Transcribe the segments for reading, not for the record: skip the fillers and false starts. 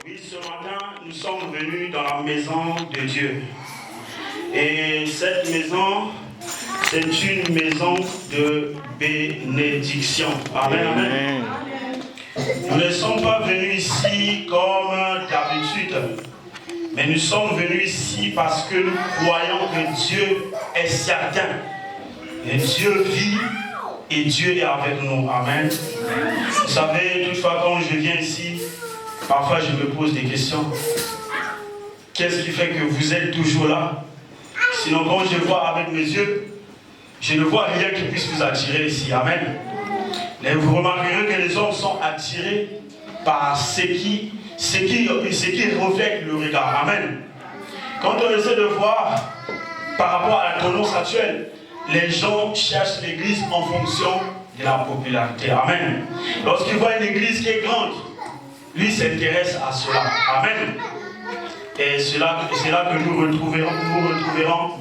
Oui, ce matin, nous sommes venus dans la maison de Dieu. Et cette maison, c'est une maison de bénédiction. Amen, amen. Nous ne sommes pas venus ici comme d'habitude, mais nous sommes venus ici parce que nous croyons que Dieu est certain. Et Dieu vit et Dieu est avec nous. Amen. Vous savez, toutefois, quand je viens ici, parfois je me pose des questions. Qu'est-ce qui fait que vous êtes toujours là? Sinon, quand je vois avec mes yeux, je ne vois rien qui puisse vous attirer ici. Amen. Et vous remarquerez que les hommes sont attirés par ce qui reflète le regard. Amen. Quand on essaie de voir par rapport à la tendance actuelle, les gens cherchent l'église en fonction de la popularité. Amen. Lorsqu'ils voient une église qui est grande, lui s'intéresse à cela. Amen. Et c'est là que nous retrouverons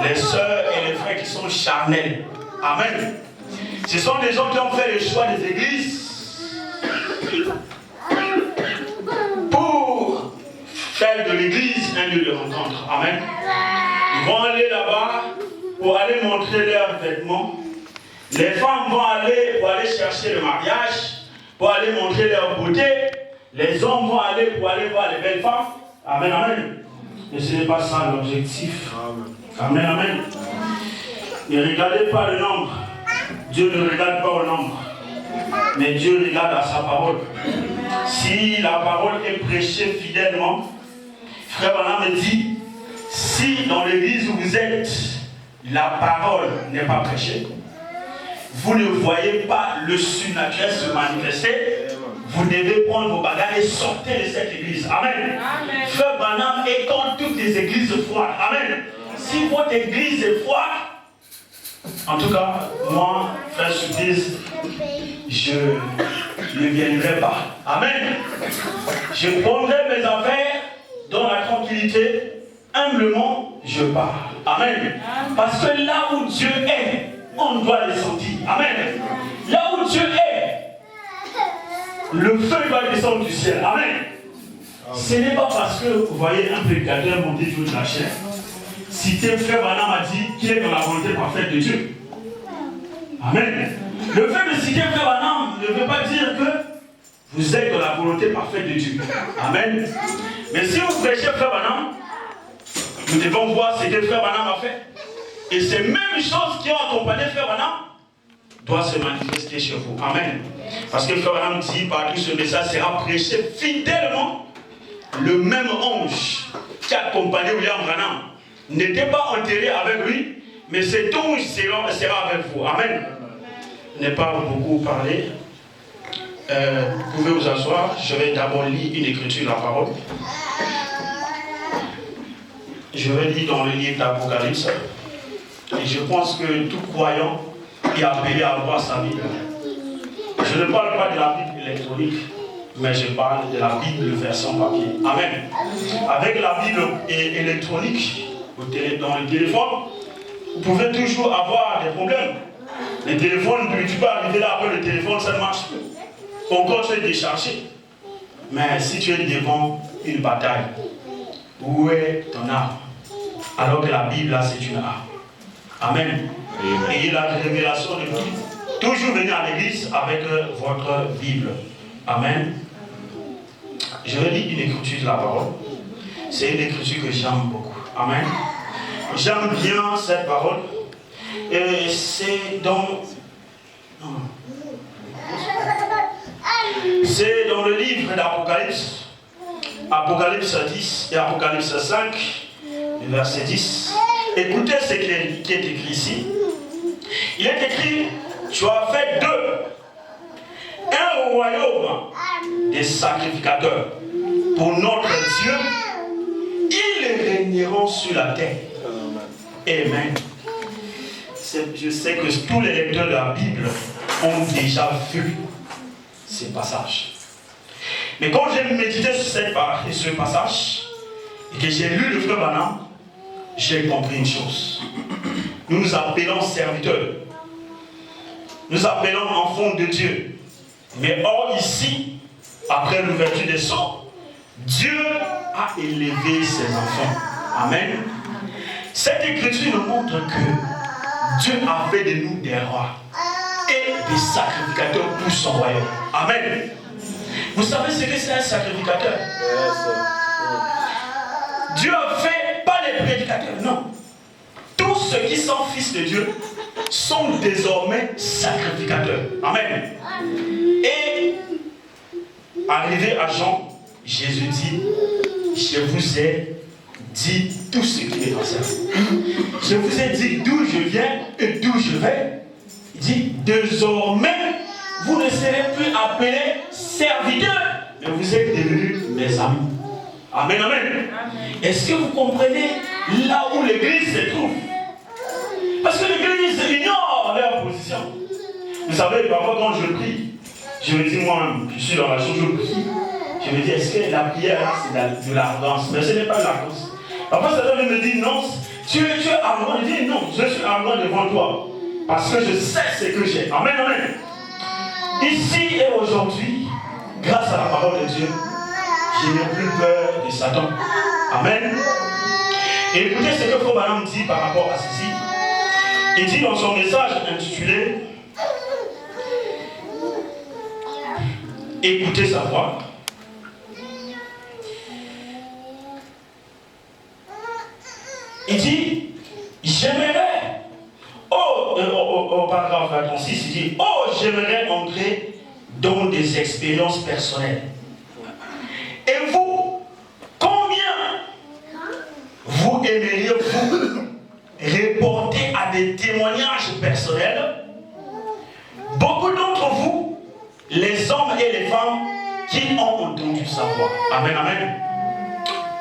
les sœurs et les frères qui sont charnels. Amen. Ce sont des gens qui ont fait le choix des églises pour faire de l'église un lieu de rencontre. Amen. Ils vont aller là-bas pour aller montrer leurs vêtements. Les femmes vont aller pour aller chercher le mariage, pour aller montrer leur beauté. Les hommes vont aller pour aller voir les belles femmes. Amen, amen. Mais ce n'est pas ça l'objectif. Amen, amen. Ne regardez pas le nombre. Dieu ne regarde pas au nombre. Mais Dieu regarde à sa parole. Si la parole est prêchée fidèlement, Frère Branham me dit, si dans l'église où vous êtes, la parole n'est pas prêchée, vous ne voyez pas le surnaturel se manifester, vous devez prendre vos bagages et sortir de cette église. Amen. Amen. Frère Branham est contre toutes les églises froides. Amen. Si votre église est froide, en tout cas, moi, frère Surprise, je ne viendrai pas. Amen. Je prendrai mes affaires dans la tranquillité. Humblement, je pars. Amen. Parce que là où Dieu est, on doit le sentir. Amen. Là où Dieu est, le feu va descendre du ciel. Amen. Ce n'est pas parce que, vous voyez, un prédicateur monté sur la chair. Cité Frère Branham a dit qu'il est dans la volonté parfaite de Dieu. Amen. Le fait de citer Frère Branham ne veut pas dire que vous êtes dans la volonté parfaite de Dieu. Amen. Mais si vous prêchez Frère Branham, nous devons voir ce que Frère Branham a fait. Et ces mêmes choses qui ont accompagné Frère Branham doivent se manifester chez vous. Amen. Parce que Frère Branham dit, par tout ce message sera prêché fidèlement. Le même ange qui a accompagné William Branham n'était pas enterré avec lui, mais cet ange sera avec vous. Amen. Je n'ai pas beaucoup parlé. Vous pouvez vous asseoir. Je vais d'abord lire une écriture de la parole. Je vais lire dans le livre d'Apocalypse. Et je pense que tout croyant est appelé à avoir sa Bible. Je ne parle pas de la Bible électronique, mais je parle de la Bible version papier. Amen. Avec la Bible électronique, dans le téléphone, vous pouvez toujours avoir des problèmes. Le téléphone, tu peux arriver là, après le téléphone, ça ne marche plus. Encore, tu es déchargé. Mais si tu es devant une bataille, où est ton arme? Alors que la Bible, là, c'est une arme. Amen. Ayez la révélation de Dieu. Toujours venir à l'église avec votre Bible. Amen. Je vais lire une écriture de la parole. C'est une écriture que j'aime beaucoup. Amen. J'aime bien cette parole. Et c'est dans... C'est dans le livre d'Apocalypse. Apocalypse 10 et Apocalypse 5, verset 10. Écoutez ce qui est écrit ici. Il est écrit, tu as fait d'eux un royaume des sacrificateurs pour notre Dieu. Ils régneront sur la terre. Amen. Je sais que tous les lecteurs de la Bible ont déjà vu ces passages. Mais quand j'ai médité sur ce passage et que j'ai lu le Frère Branham, j'ai compris une chose. Nous nous appelons serviteurs. Nous appelons enfants de Dieu. Mais or ici, après l'ouverture des sceaux, Dieu a élevé ses enfants. Amen. Cette écriture nous montre que Dieu a fait de nous des rois et des sacrificateurs pour son royaume. Amen. Vous savez ce que c'est un sacrificateur? Dieu a fait pas les prédicateurs, non. Tous ceux qui sont fils de Dieu sont désormais sacrificateurs. Amen. Et arrivé à Jean, Jésus dit, je vous ai dit tout ce qui est dans ça. Je vous ai dit d'où je viens et d'où je vais. Il dit, désormais, vous ne serez plus appelés serviteurs, mais vous êtes devenus mes amis. Amen, amen. Est-ce que vous comprenez là où l'église se trouve? Parce que l'église ignore leur position. Vous savez, parfois quand je prie, je me dis moi-même, je suis dans la chose, je prie. Je me dis, est-ce que la prière c'est de l'arrogance? Mais ce n'est pas de l'arrogance. Parfois, ça me dit, non, tu es arrogant. Je dis, non, je suis arrogant devant toi. Parce que je sais ce que j'ai. Amen, amen. Ici et aujourd'hui, grâce à la parole de Dieu, je n'ai plus peur de Satan. Amen. Et écoutez ce que Frère Branham dit par rapport à ceci. Il dit dans son message intitulé Écoutez sa voix. Il dit, j'aimerais, au paragraphe 26, il dit, j'aimerais entrer dans des expériences personnelles. Et vous, combien vous aimeriez-vous reporter à des témoignages personnels? Beaucoup d'entre vous, les hommes et les femmes qui ont entendu sa voix. Amen, amen.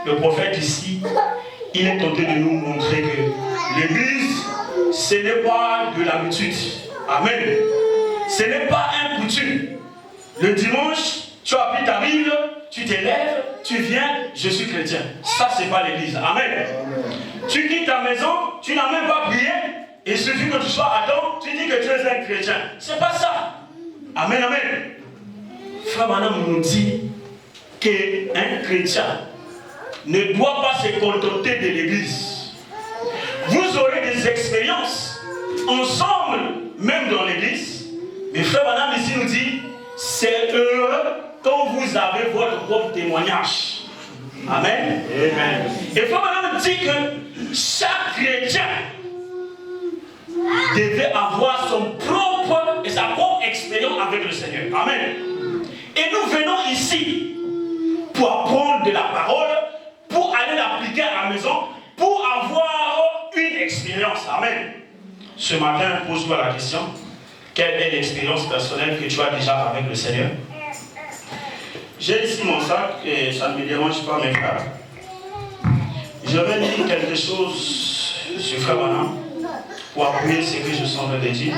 Le prophète ici, il est tenté de nous montrer que l'église, ce n'est pas de l'habitude. Amen. Ce n'est pas un coutume. Le dimanche, tu as pris ta Bible, tu t'élèves, tu viens, je suis chrétien. Ça, c'est pas l'église. Amen. Tu quittes ta maison, tu n'as même pas prié, et il suffit que tu sois à temps, tu dis que tu es un chrétien. C'est pas ça. Amen, amen. Frère Branham nous dit qu'un chrétien ne doit pas se contenter de l'église. Vous aurez des expériences ensemble, même dans l'église. Mais Frère Branham ici nous dit, c'est heureux quand vous avez votre propre témoignage. Amen. Amen. Et Frère Branham dit que chaque chrétien devait avoir sa propre expérience avec le Seigneur. Amen. Et nous venons ici pour apprendre de la parole, pour aller l'appliquer à la maison, pour avoir une expérience. Amen. Ce matin, pose-toi la question, quelle est l'expérience personnelle que tu as déjà avec le Seigneur? J'ai ici mon sac et ça ne me dérange pas, mes frères. Je vais lire quelque chose sur Frère Branham pour appuyer ce que je suis en train de dire.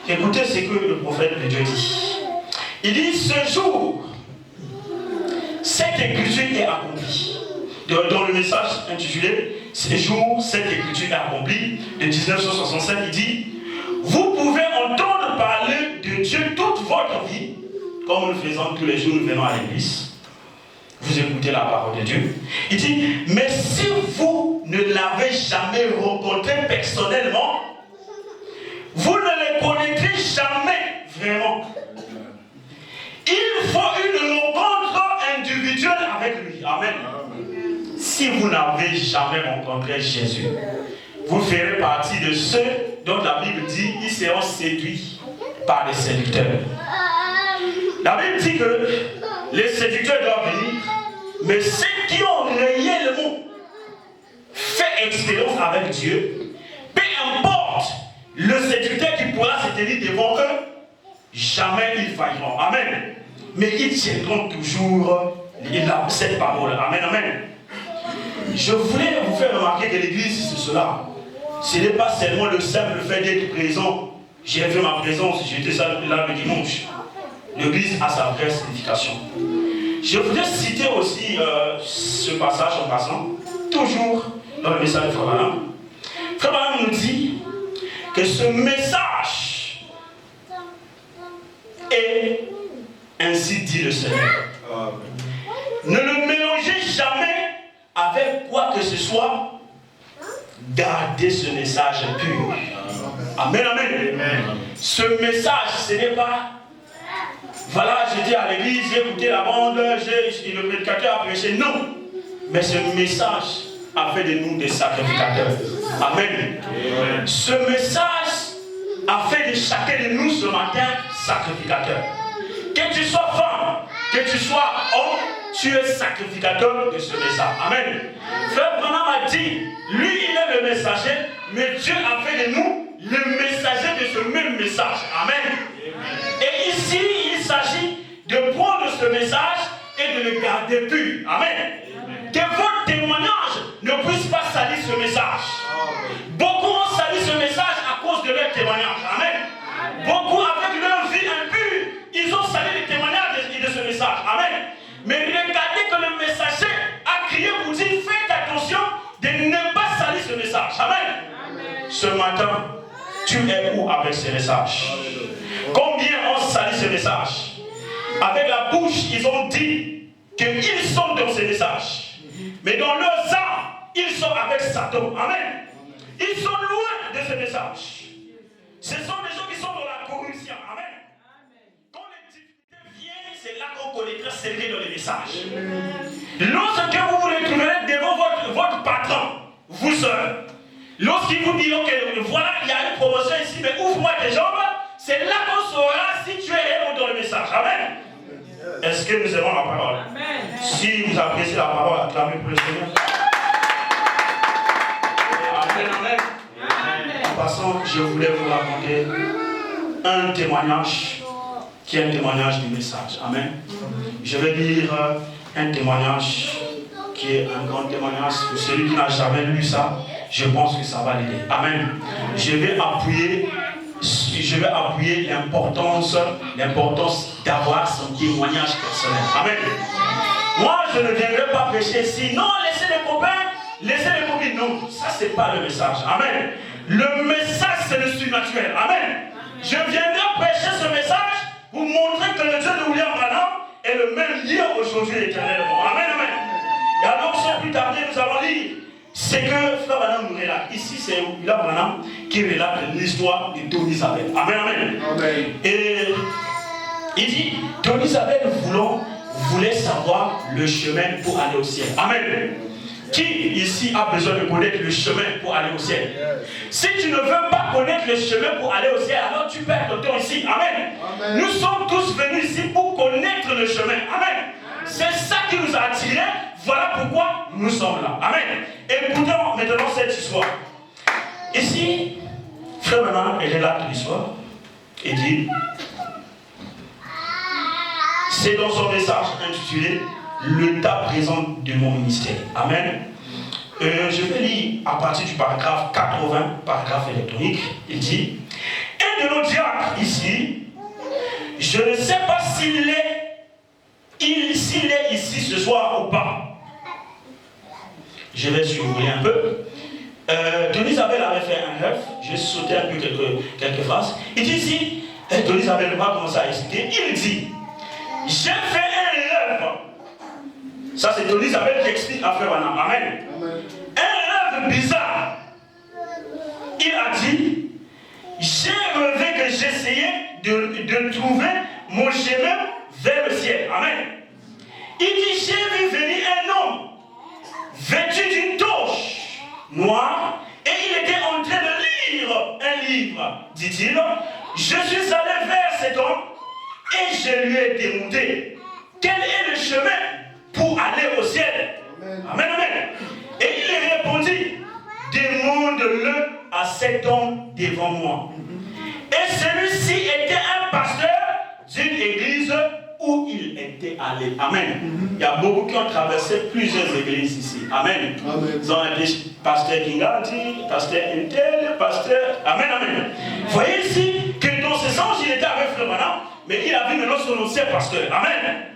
Écoutez ce que le prophète de Dieu dit. Il dit, ce jour, cette écriture est accomplie. Dans le message intitulé, ce jour, cette écriture est accomplie, de 1967, il dit, vous pouvez entendre parler de Dieu toute votre vie, comme nous le faisons tous les jours, nous venons à l'église. Vous écoutez la parole de Dieu. Il dit, mais si vous ne l'avez jamais rencontré personnellement, vous ne le connaîtrez jamais vraiment. Il faut une rencontre individuelle avec lui. Amen. Si vous n'avez jamais rencontré Jésus, vous ferez partie de ceux dont la Bible dit ils seront séduits par les séducteurs. La Bible dit que les séducteurs doivent venir, mais ceux qui ont réellement fait expérience avec Dieu, peu importe le séducteur qui pourra se tenir devant eux, jamais ils failleront. Amen. Mais ils tiendront toujours cette parole. Amen, amen. Je voulais vous faire remarquer que l'église, c'est cela. Ce n'est pas seulement le simple fait d'être présent. J'ai fait ma présence, j'étais là le dimanche. l'Église a sa vraie signification. Je voudrais citer aussi ce passage en passant, toujours dans le message de Frère Branham. Frère Branham nous dit que ce message est ainsi dit le Seigneur. Ne le mélangez jamais avec quoi que ce soit. Gardez ce message pur. Amen, amen. Ce message, ce n'est pas voilà, j'étais à l'église, j'ai écouté la bande, le prédicateur a prêché. Non. Mais ce message a fait de nous des sacrificateurs. Amen. Ce message a fait de chacun de nous ce matin sacrificateur. Que tu sois femme, que tu sois homme, tu es sacrificateur de ce message. Amen. Frère Branham a dit, lui il est le messager, mais Dieu a fait de nous le messager de ce même message. Amen. Et ici, il s'agit de prendre ce message et de le garder pur. Amen. Que votre témoignage ne puisse pas salir ce message. Beaucoup ont sali ce message à cause de leur témoignage. Amen. Beaucoup avec leur vie impure, ils ont sali le témoignage de ce message. Amen. Mais regardez que le messager a crié pour dire, faites attention de ne pas salir ce message. Amen. Ce matin, tu es où avec ce message? Combien ont sali ce message? Avec la bouche, ils ont dit qu'ils sont dans ce message. Mais dans leurs âmes, ils sont avec Satan. Amen. Ils sont loin de ce message. Ce sont des gens qui sont dans la corruption. Amen. Quand les difficultés viennent, c'est là qu'on connaîtra servir dans les messages. Lorsque vous vous retrouverez devant votre patron, vous seul, lorsqu'il vous dit, ok, voilà, il y a une promotion ici, mais ouvre-moi tes jambes, c'est là qu'on saura si tu es héros dans le message. Amen. Est-ce que nous aimons la parole? Amen. Si vous appréciez la parole, acclamez pour le Seigneur. Amen, amen. Amen. En passant, je voulais vous raconter un témoignage qui est un témoignage du message. Amen. Je vais lire un témoignage qui est un grand témoignage. Pour celui qui n'a jamais lu ça, je pense que ça va l'aider. Amen. Je vais appuyer l'importance d'avoir son témoignage personnel. Amen. Moi, je ne viendrai pas prêcher ici. Non, laissez les copains, laissez les copines. Non, ça, c'est pas le message. Amen. Le message, c'est le surnaturel. Amen. Je viendrai prêcher ce message pour montrer que le Dieu de William Branham est le même hier, aujourd'hui et éternellement. Amen, amen. Et alors, sans plus tarder, nous allons lire. C'est que Frère Branham nous relate. Ici, c'est William Branham qui relate l'histoire de Donizabel. Amen, amen. Amen. Et il dit, Donizabel voulait savoir le chemin pour aller au ciel. Amen. Qui ici a besoin de connaître le chemin pour aller au ciel? Si tu ne veux pas connaître le chemin pour aller au ciel, alors tu perds ton temps ici. Amen. Amen. Nous sommes tous venus ici pour connaître le chemin. Amen. C'est ça qui nous a attirés. Voilà pourquoi nous sommes là. Amen. Écoutons maintenant cette histoire. Ici, Frère Branham relate l'histoire et dit, c'est dans son message intitulé le tas présent de mon ministère. Amen. Je vais lire à partir du paragraphe 80, paragraphe électronique. Il dit, un de nos diacres ici, je ne sais pas s'il est ici ce soir ou pas. Je vais survoler un peu. Donizabel avait fait un rêve. Je vais sauter un peu quelques phrases. Il dit ici, Donizabel va commencer à expliquer. Il dit, j'ai fait un rêve. Ça, c'est Donizabel qui explique à Frère Branham. Amen. Un rêve bizarre. Il a dit, j'ai rêvé que j'essayais de trouver mon chemin vers le ciel. Amen. Il dit, j'ai vu venir un homme vêtu d'une torche noire et il était en train de lire un livre. Dit-il, je suis allé vers cet homme et je lui ai demandé quel est le chemin pour aller au ciel. Amen, amen. Et il lui répondit, demande-le à cet homme devant moi. Et celui-ci était un pasteur d'une église où il était allé. Amen. Il y a beaucoup qui ont traversé plusieurs églises ici. Amen. Amen. Ils ont été pasteur Kingati, pasteur Intel, pasteur. Amen, amen. Vous voyez ici que dans ce sens, il était avec Frère Branham mais il a vu maintenant son ancien pasteur. Amen.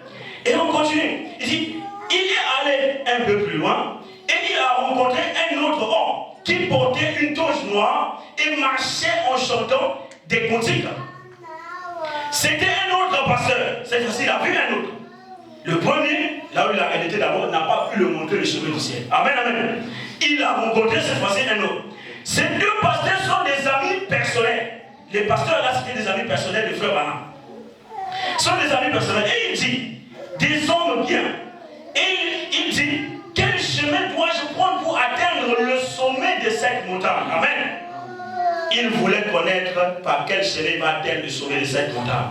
Et on continue. Il dit, il est allé un peu plus loin et il a rencontré un autre homme qui portait une toge noire et marchait en chantant des cantiques. C'était un autre pasteur. Cette fois-ci, il a vu un autre. Le premier, là où il était d'abord, n'a pas pu le montrer le chemin du ciel. Amen, amen. Il a rencontré cette fois-ci un autre. Ces deux pasteurs sont des amis personnels. Les pasteurs là, c'était des amis personnels de Frère Branham. Sont des amis personnels. Et il dit, des hommes bien. Et il dit, quel chemin dois-je prendre pour atteindre le sommet de cette montagne? Amen. Il voulait connaître par quel chemin il va atteindre le sommet de cette montagne.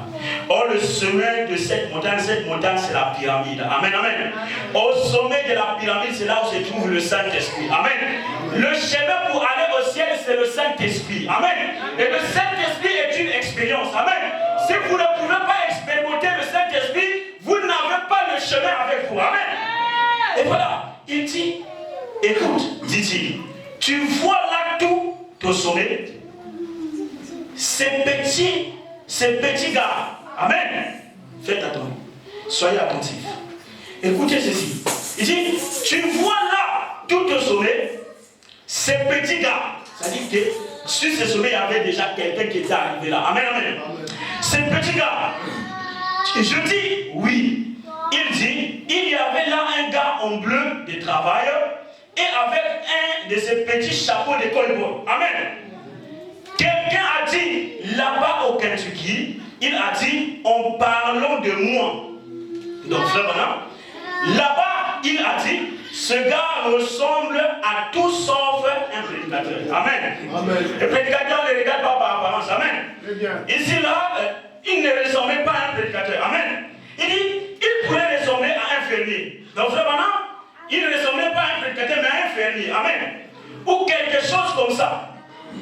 Or, le sommet de cette montagne, c'est la pyramide. Amen, amen. Au sommet de la pyramide, c'est là où se trouve le Saint-Esprit. Amen. Le chemin pour aller au ciel, c'est le Saint-Esprit. Amen. Et le Saint-Esprit est une expérience. Amen. Si vous ne pouvez pas expérimenter le Saint-Esprit, vous n'avez pas le chemin avec vous. Amen. Et voilà, il dit, écoute, dit-il, tu vois là tout au sommet, ces petits gars, amen, faites attention, soyez attentifs. Écoutez ceci, il dit, tu vois là tout au sommet, ces petits gars, c'est-à-dire que sur ce sommet, il y avait déjà quelqu'un qui était arrivé là. Amen, amen. Ces petits gars, je dis oui. Il dit, il y avait là un gars en bleu de travail et avec un de ces petits chapeaux de cowboy. Amen. Quelqu'un a dit, là-bas au Kentucky, il a dit, en parlant de moi. Donc, vraiment, là-bas, il a dit, ce gars ressemble à tout sauf un prédicateur. Amen. Amen. Le prédicateur ne regarde pas par apparence. Amen. Ici, là, il ne ressemblait pas à un prédicateur. Amen. Il dit, il pourrait ressembler à un fermier. Donc, vraiment, il ne ressemblait pas à un prédicateur, mais à un fermier. Amen. Ou quelque chose comme ça.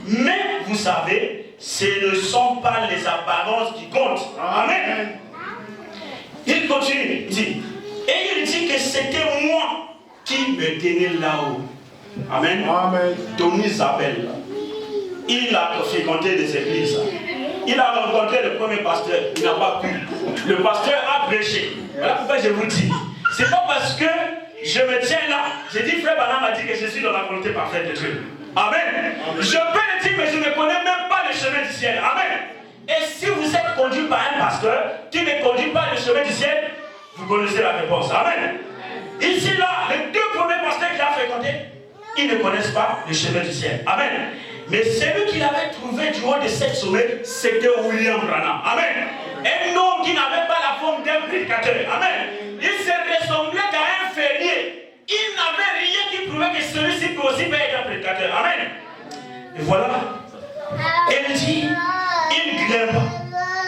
Mais, vous savez, ce ne sont pas les apparences qui comptent. Amen. Il continue, il dit, et il dit que c'était moi qui me tenais là-haut. Amen. Amen. Tony s'appelle. Il a fréquenté des églises. Il a rencontré le premier pasteur. Il n'a pas pu. Le pasteur a prêché. Voilà pourquoi je vous dis. C'est pas parce que je me tiens là. J'ai dit, Frère Branham a dit que je suis dans la volonté parfaite de Dieu. Amen. Je peux le dire, mais je ne connais même pas le chemin du ciel. Amen. Et si vous êtes conduit par un pasteur qui ne conduit pas le chemin du ciel, vous connaissez la réponse. Amen. Ici, là, les deux premiers pasteurs qu'il a fréquentés, ils ne connaissent pas le chemin du ciel. Amen. Mais celui qu'il avait trouvé du haut de cette sommet, c'était William Branham. Amen. Un homme qui n'avait pas la forme d'un prédicateur. Amen. Il se ressemblait qu'à un fermier. Il n'avait rien qui prouvait que celui-ci peut aussi être un prédicateur. Amen. Et voilà. Et il dit, il grimpa.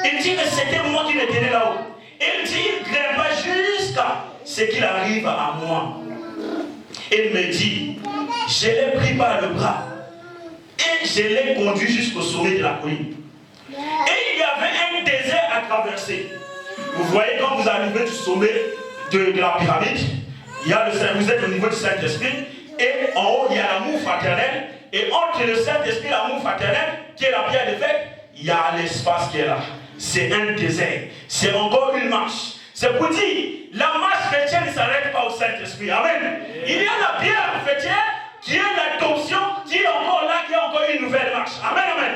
Il dit que c'était moi qui le tenais là-haut. Il dit, il grimpa jusqu'à ce qu'il arrive à moi. Il me dit, je l'ai pris par le bras. Et je l'ai conduit jusqu'au sommet de la colline. Et il y avait un désert à traverser. Vous voyez, quand vous arrivez du sommet de la pyramide, il y a vous êtes au niveau du Saint-Esprit, et en haut, il y a l'amour fraternel, et entre le Saint-Esprit et l'amour fraternel, qui est la pierre de fête, il y a l'espace qui est là. C'est un désert. C'est encore une marche. C'est pour dire, la marche chrétienne ne s'arrête pas au Saint-Esprit. Amen. Il y a la pierre chrétienne, qui est l'adoption, qui est encore là, qui est encore une nouvelle marche. Amen, amen.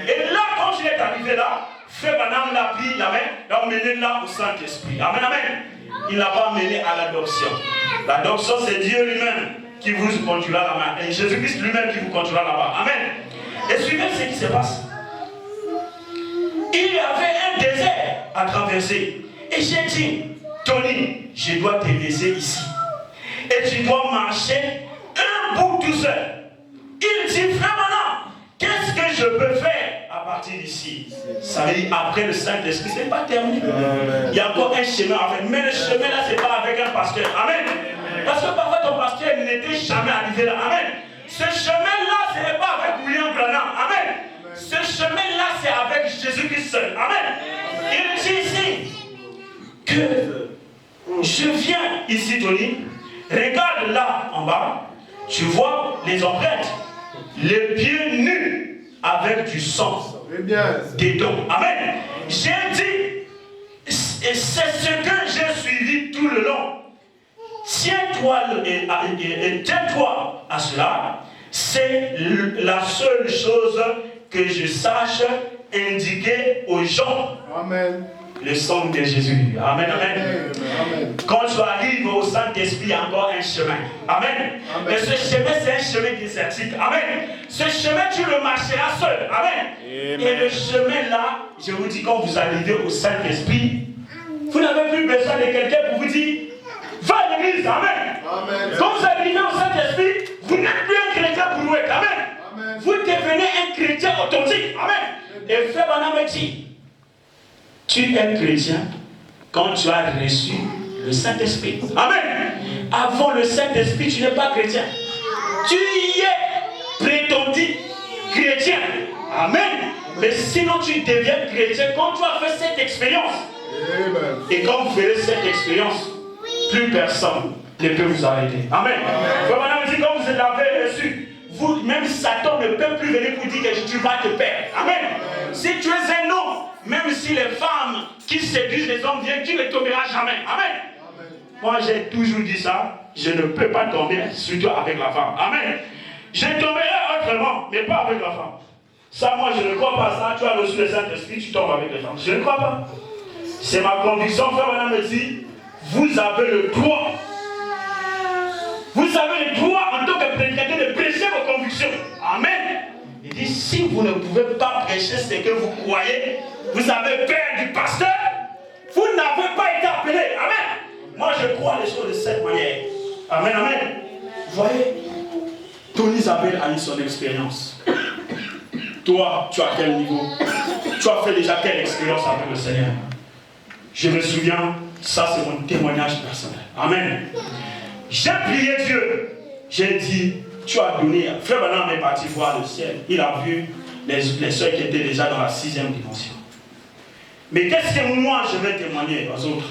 Et là, quand il est arrivé là, Frère Branham l'a pris la main, l'a emmené là au Saint-Esprit. Amen, amen. Il l'a pas amené à l'adoption. L'adoption, c'est Dieu lui-même qui vous conduira la main. Et Jésus-Christ lui-même qui vous conduira là-bas. Amen. Et suivez ce qui se passe. Il y avait un désert à traverser. Et j'ai dit, Tony, je dois te laisser ici. Et tu dois marcher un bout tout seul. Il dit, Frère Branham, qu'est-ce que je peux faire à partir d'ici? Ça veut dire, après le Saint-Esprit, ce n'est pas terminé. Il y a encore un chemin à faire. Mais le chemin là, ce n'est pas avec un pasteur. Amen. Parce que parfois ton pasteur n'était jamais arrivé là. Amen. Ce chemin-là, ce n'est pas avec William Branham. Amen. Ce chemin-là, c'est avec Jésus-Christ seul. Amen. Il dit ici que je viens ici, Tony. Regarde là en bas. Tu vois les empreintes. Les pieds nus avec du sang dedans. Amen. J'ai dit, Et c'est ce que j'ai suivi tout le long. Tiens-toi à cela. C'est la seule chose que je sache indiquer aux gens. Amen. Le sang de Jésus. Amen, amen. Amen. Quand tu arrives au Saint-Esprit, il y a encore un chemin. Amen. Amen. Et ce chemin, c'est un chemin désertique. Amen. Ce chemin, tu le marcheras seul. Amen. Amen. Et le chemin là, je vous dis, quand vous arrivez au Saint-Esprit, vous n'avez plus besoin de quelqu'un pour vous dire, va à l'église. Amen. Amen. Quand vous arrivez au Saint-Esprit, vous n'êtes plus un chrétien pour louer. Amen. Amen. Vous devenez un chrétien authentique. Amen. Et frère Branham dit, tu es chrétien quand tu as reçu le Saint-Esprit. Amen. Avant le Saint-Esprit, tu n'es pas chrétien. Tu y es prétendu chrétien. Amen. Mais sinon, tu deviens chrétien quand tu as fait cette expérience. Amen. Et quand vous ferez cette expérience, plus personne ne peut vous arrêter. Amen. Vraiment, dit, quand vous l'avez reçu, vous, même Satan ne peut plus venir pour dire que tu vas te perdre. Amen. Si tu es un homme, même si les femmes qui séduisent les hommes viennent, tu ne tomberas jamais. Amen. Moi, j'ai toujours dit ça. Je ne peux pas tomber, surtout avec la femme. Amen. Je tomberai autrement, mais pas avec la femme. Ça, moi, je ne crois pas ça. Tu as reçu le Saint-Esprit, tu tombes avec les femmes. Je ne crois pas. C'est ma conviction. Frère Branham me dit, vous avez le droit. Vous avez le droit en tant que prédicateur de prêcher vos convictions. Amen. Il dit, si vous ne pouvez pas prêcher ce que vous croyez, vous avez peur du pasteur, vous n'avez pas été appelé. Amen. Moi, je crois les choses de cette manière. Amen, amen. Vous voyez, Tony Isabelle a eu son expérience. Toi, tu as quel niveau? Tu as fait déjà quelle expérience avec le Seigneur? Je me souviens, ça c'est mon témoignage personnel. Amen. J'ai prié Dieu. J'ai dit, tu as donné. Frère Branham est parti voir le ciel. Il a vu les soeurs qui étaient déjà dans la 6e dimension. Mais qu'est-ce que moi je vais témoigner aux autres?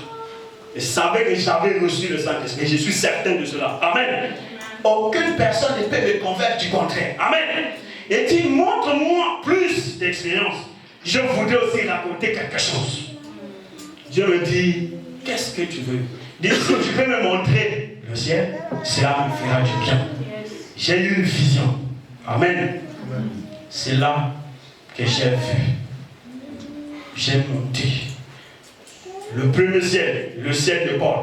Je savais que j'avais reçu le Saint-Esprit. Je suis certain de cela. Amen. Aucune personne ne peut me convaincre du contraire. Amen. Et dit, montre-moi plus d'expérience. Je voudrais aussi raconter quelque chose. Dieu me dit, qu'est-ce que tu veux? Dis, si tu peux me montrer le ciel, cela me fera du bien. J'ai eu une vision. Amen. C'est là que j'ai vu. J'ai monté. Le premier ciel, le ciel de Paul.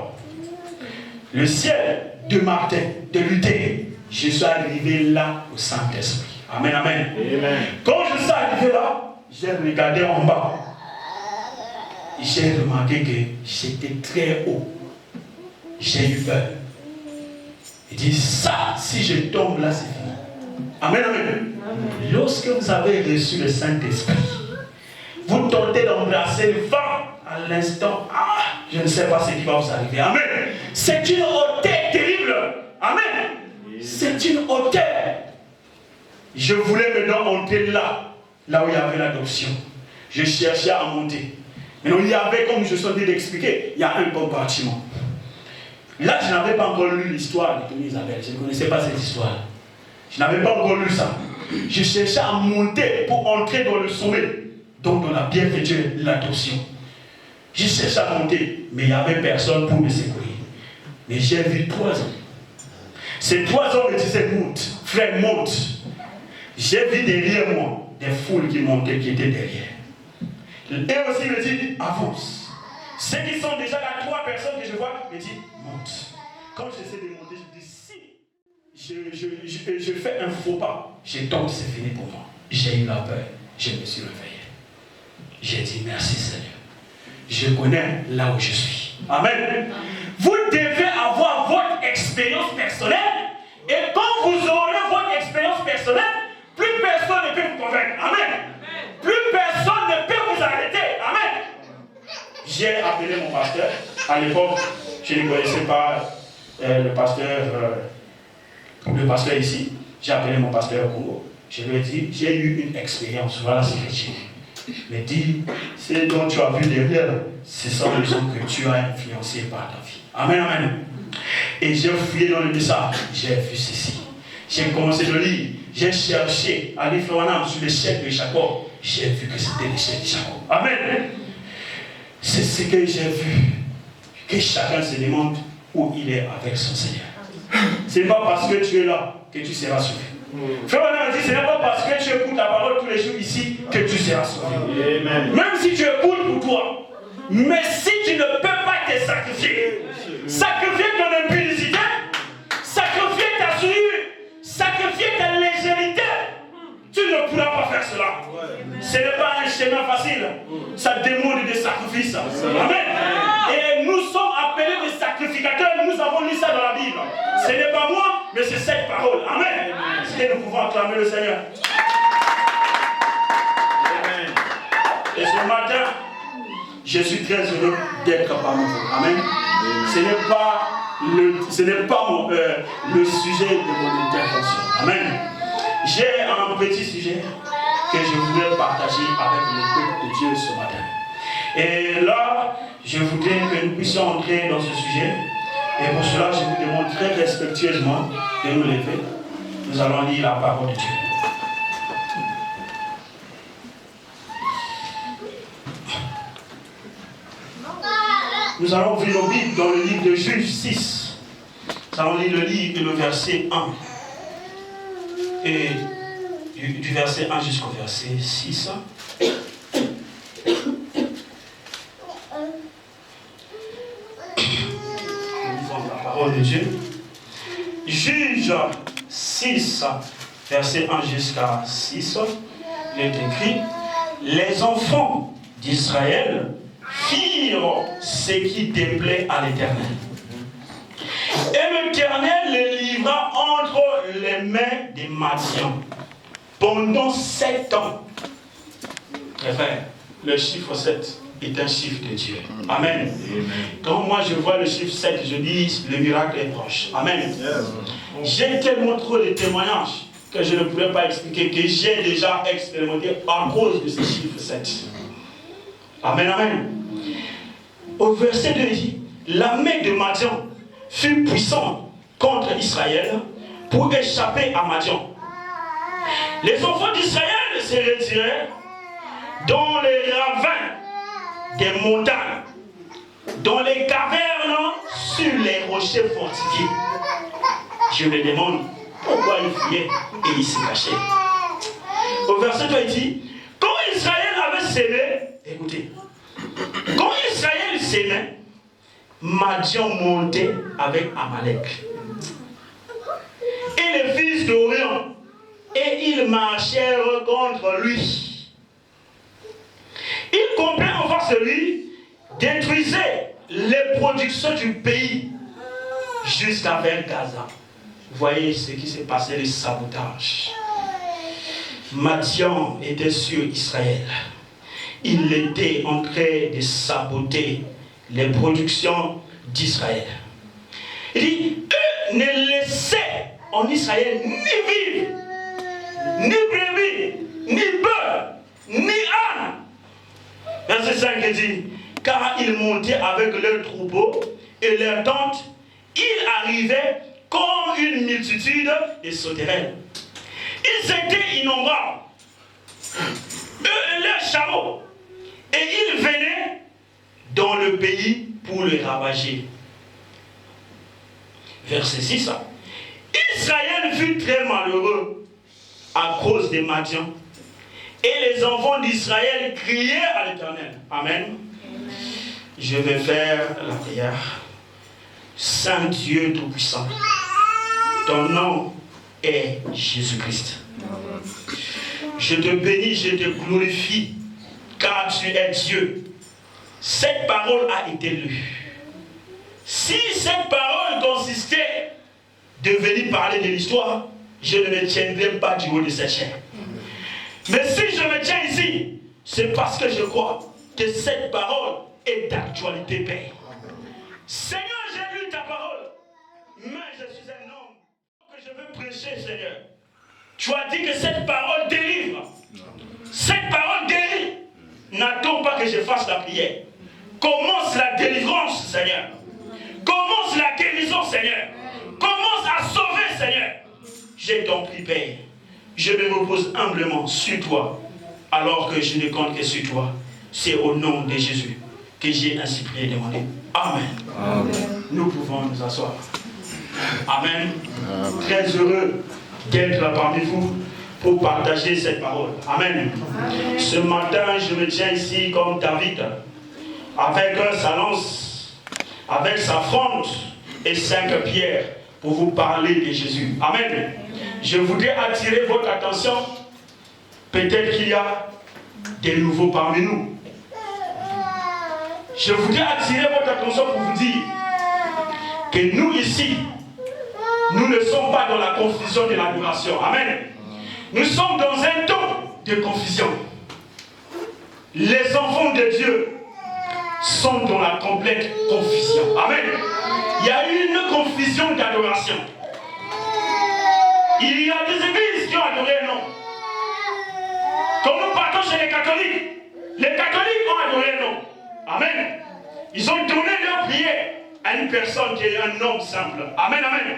Le ciel de Martin, de Luther. Je suis arrivé là au Saint-Esprit. Amen, amen. Amen. Quand je suis arrivé là, j'ai regardé en bas. J'ai remarqué que j'étais très haut. J'ai eu peur. Il dit, ça, si je tombe là, c'est fini. Amen, amen. Amen. Lorsque vous avez reçu le Saint-Esprit, vous tentez d'embrasser le vent à l'instant. Ah, je ne sais pas ce qui va vous arriver. Amen. C'est une hauteur terrible. Amen. C'est une hauteur. Je voulais maintenant monter là où il y avait l'adoption. Je cherchais à monter. Maintenant, il y avait, comme je suis en train d'expliquer, il y a un compartiment. Là, je n'avais pas encore lu l'histoire de Tony Isabelle. Je ne connaissais pas cette histoire. Je n'avais pas encore lu ça. Je cherchais à monter pour entrer dans le sommet. Donc, on a bien fait l'adoption. Je cherchais à monter, mais il n'y avait personne pour me secourir. Mais j'ai vu 3 hommes. Ces 3 hommes me disaient, monte, frère, monte. J'ai vu derrière moi des foules qui montaient, qui étaient derrière. Et aussi, il me dit, avance. Ceux qui sont déjà là, 3 personnes que je vois, me disent, monte. Quand j'essaie de monter, je dis, si je fais un faux pas, je tombe, c'est fini pour moi. J'ai eu la peur, je me suis réveillé. J'ai dit, merci Seigneur. Je connais là où je suis. Amen. Vous devez avoir votre expérience personnelle. Et quand vous aurez votre expérience personnelle, plus personne ne peut vous convaincre. Amen. Plus personne ne peut vous arrêter. Amen. J'ai appelé mon pasteur. À l'époque, je ne connaissais pas le pasteur ici. J'ai appelé mon pasteur au Congo. Je lui ai dit, j'ai eu une expérience. Voilà ce que j'ai eu. Il m'a dit, ce dont tu as vu derrière, c'est sans raison que tu as influencé par ta vie. Amen, amen. Et j'ai fouillé dans le message. J'ai vu ceci. J'ai commencé de lire. J'ai cherché à lire sur l'échelle de Jacob. J'ai vu que c'était l'échelle de Jacob. Amen. C'est ce que j'ai vu. Que chacun se demande où il est avec son Seigneur. Ce n'est pas parce que tu es là que tu seras sauvé. Frère Branham dit, ce n'est pas parce que tu écoutes la parole tous les jours ici que tu seras sauvé. Amen. Même si tu écoutes pour toi, mais si tu ne peux pas te sacrifier, sacrifier ton impudicité, sacrifier ta souillure, sacrifier ta légèreté, tu ne pourras pas faire cela. Ce n'est pas un chemin facile. Ça demande des sacrifices. Amen. Et nous sommes appelés des sacrificateurs. Nous avons lu ça dans la Bible. Ce n'est pas moi, mais c'est cette parole. Amen. C'est que nous pouvons acclamer le Seigneur. Amen. Et ce matin, je suis très heureux d'être parmi vous. Amen. Ce n'est pas le sujet de mon intervention. Amen. J'ai un petit sujet que je voudrais partager avec le peuple de Dieu ce matin. Et là, je voudrais que nous puissions entrer dans ce sujet. Et pour cela, je vous demande très respectueusement de nous lever. Nous allons lire la parole de Dieu. Nous allons ouvrir nos Bibles dans le livre de Juges 6. Nous allons lire le verset 1. Et du verset 1 jusqu'au verset 6. La parole de Dieu. Juge 6, verset 1 jusqu'à 6, il est écrit: les enfants d'Israël firent ce qui déplaît à l'Éternel. Et l'Éternel les livra entre les mains des Madians pendant 7 ans. Mes frères, le chiffre 7 est un chiffre de Dieu. Amen. Amen. Quand moi je vois le chiffre 7, je dis le miracle est proche. Amen. Yes. J'ai tellement trop de témoignages que je ne pourrais pas expliquer, que j'ai déjà expérimenté à cause de ce chiffre 7. Amen, amen. Au verset 2, il dit: la main de Madian fut puissante contre Israël pour échapper à Madian. Les enfants d'Israël se retirèrent dans les ravins des montagnes, dans les cavernes, sur les rochers fortifiés. Je me demande pourquoi ils fuyaient et ils se cachaient. Au verset 3, il dit: quand Israël avait sémé, écoutez, quand Israël sémait, Madian montait avec Amalek et les fils d'Orient, et ils marchèrent contre lui. Ils comprenaient en face de lui, détruisaient les productions du pays jusqu'à vers Gaza. Vous voyez ce qui s'est passé, le sabotage. Madian était sur Israël. Il était en train de saboter les productions d'Israël. Il dit: eux ne laissaient en Israël ni vivre, ni brebis, ni bœufs, ni ânes. Verset 5 dit: car ils montaient avec leurs troupeaux et leurs tentes, ils arrivaient comme une multitude de sauterelles. Ils étaient innombrables, eux et leurs chameaux, et ils venaient dans le pays pour le ravager. Verset 6. Israël fut très malheureux à cause des Madians. Et les enfants d'Israël criaient à l'Éternel. Amen. Je vais faire la prière. Saint Dieu Tout-Puissant, ton nom est Jésus-Christ. Je te bénis, je te glorifie, car tu es Dieu. Cette parole a été lue. Si cette parole consistait de venir parler de l'histoire, je ne me tiendrai pas du haut de cette chair. Mais si je me tiens ici, c'est parce que je crois que cette parole est d'actualité, Père. Seigneur, j'ai lu ta parole, mais je suis un homme que je veux prêcher, Seigneur. Tu as dit que cette parole délivre. Cette parole guérit. N'attends pas que je fasse la prière. Commence la délivrance, Seigneur. Commence la guérison, Seigneur. Commence à sauver, Seigneur. J'ai ton prie, Père. Je me repose humblement sur toi, alors que je ne compte que sur toi. C'est au nom de Jésus que j'ai ainsi prié et demandé. Amen. Amen. Nous pouvons nous asseoir. Amen. Amen. Très heureux d'être là parmi vous pour partager cette parole. Amen. Amen. Ce matin, je me tiens ici comme David, avec sa lance, avec sa fronde et 5 pierres pour vous parler de Jésus. Amen. Je voudrais attirer votre attention. Peut-être qu'il y a des nouveaux parmi nous. Je voudrais attirer votre attention pour vous dire que nous ici, nous ne sommes pas dans la confusion de l'adoration. Amen. Nous sommes dans un temps de confusion. Les enfants de Dieu sont dans la complète confusion. Amen. Il y a eu une confusion d'adoration. Il y a des églises qui ont adoré un homme. Quand nous partons chez les catholiques ont adoré un homme. Amen. Ils ont donné leur prière à une personne qui est un homme simple. Amen, amen.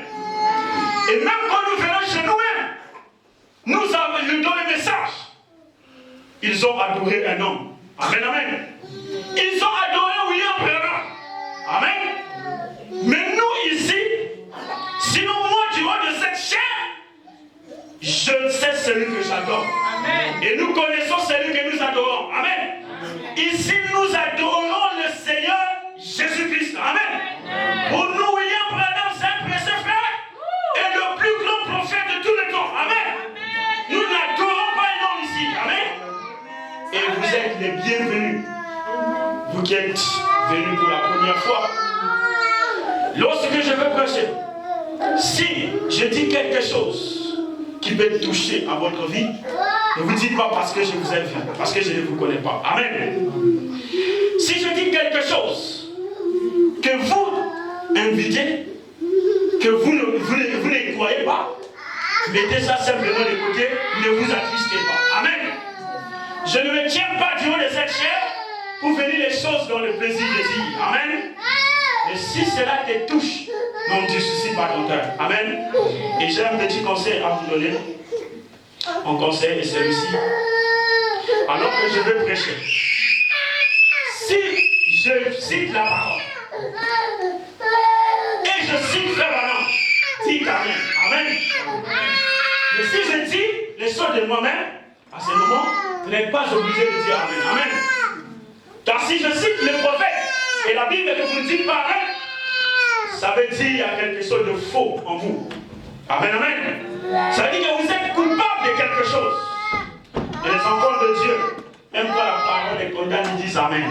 Et même quand nous venons chez nous-mêmes, nous lui donnons le message. Ils ont adoré un homme. Amen, amen. Ils ont adoré William Branham. Amen. Mais nous ici, sinon moi du haut de cette chair, je sais celui que j'adore. Amen. Et nous connaissons celui que nous adorons. Amen. Ici, nous adorons le Seigneur Jésus-Christ. Amen. Pour nous, William Branham, c'est un précieux frère et le plus grand prophète de tous les temps. Amen. Nous n'adorons pas un homme ici. Amen. Et vous êtes les bienvenus. Vous qui êtes venus pour la première fois. Lorsque je veux prêcher, si je dis quelque chose qui peut toucher à votre vie, ne vous dites pas parce que je vous ai vu, parce que je ne vous connais pas. Amen. Si je dis quelque chose que vous invitez, que vous ne croyez pas, mettez ça simplement de côté, ne vous attristez pas. Amen. Je ne me tiens pas du haut de cette chair pour venir les choses dans le plaisir désir. Amen. Et si cela te touche, non, tu ne suscites pas ton cœur. Amen. Et j'ai un petit conseil à vous donner. Mon conseil est celui-ci. Alors que je vais prêcher, si je cite la parole et je cite Frère Branham, dites Amen. Amen. Mais si je dis les choses de moi-même, à ce moment, vous n'êtes pas obligé de dire Amen. Amen. Car si je cite le prophète et la Bible que vous ne dites pas Amen, ça veut dire qu'il y a quelque chose de faux en vous. Amen, amen. Ça veut dire que vous êtes coupable de quelque chose. Et les enfants de Dieu, même quand la parole est condamnée, ils disent Amen.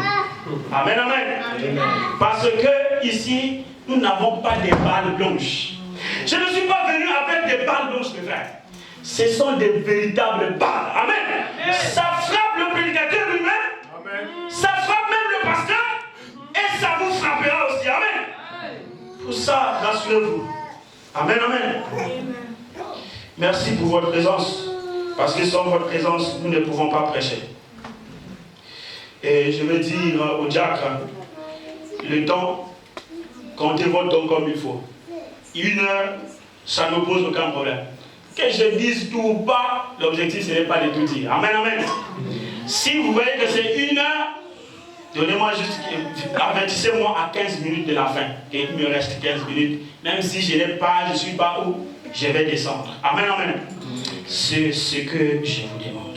Amen, amen. Parce que ici, nous n'avons pas des balles blanches. Je ne suis pas venu avec des balles blanches, mes frères. Ce sont des véritables balles. Amen. Ça frappe le prédicateur lui-même. Ça frappe même le pasteur. Et ça vous frappera aussi. Amen. Pour ça, rassurez-vous. Amen, amen. Merci pour votre présence. Parce que sans votre présence, nous ne pouvons pas prêcher. Et je veux dire au diacre, le temps, comptez votre temps comme il faut. 1 heure, ça ne pose aucun problème. Que je dise tout ou pas, l'objectif ce n'est pas de tout dire. Amen, amen. Si vous voyez que c'est 1 heure, donnez-moi juste, avertissez-moi à 15 minutes de la fin. Il me reste 15 minutes. Même si je n'ai pas, je ne suis pas où, je vais descendre. Amen, amen. C'est ce que je vous demande.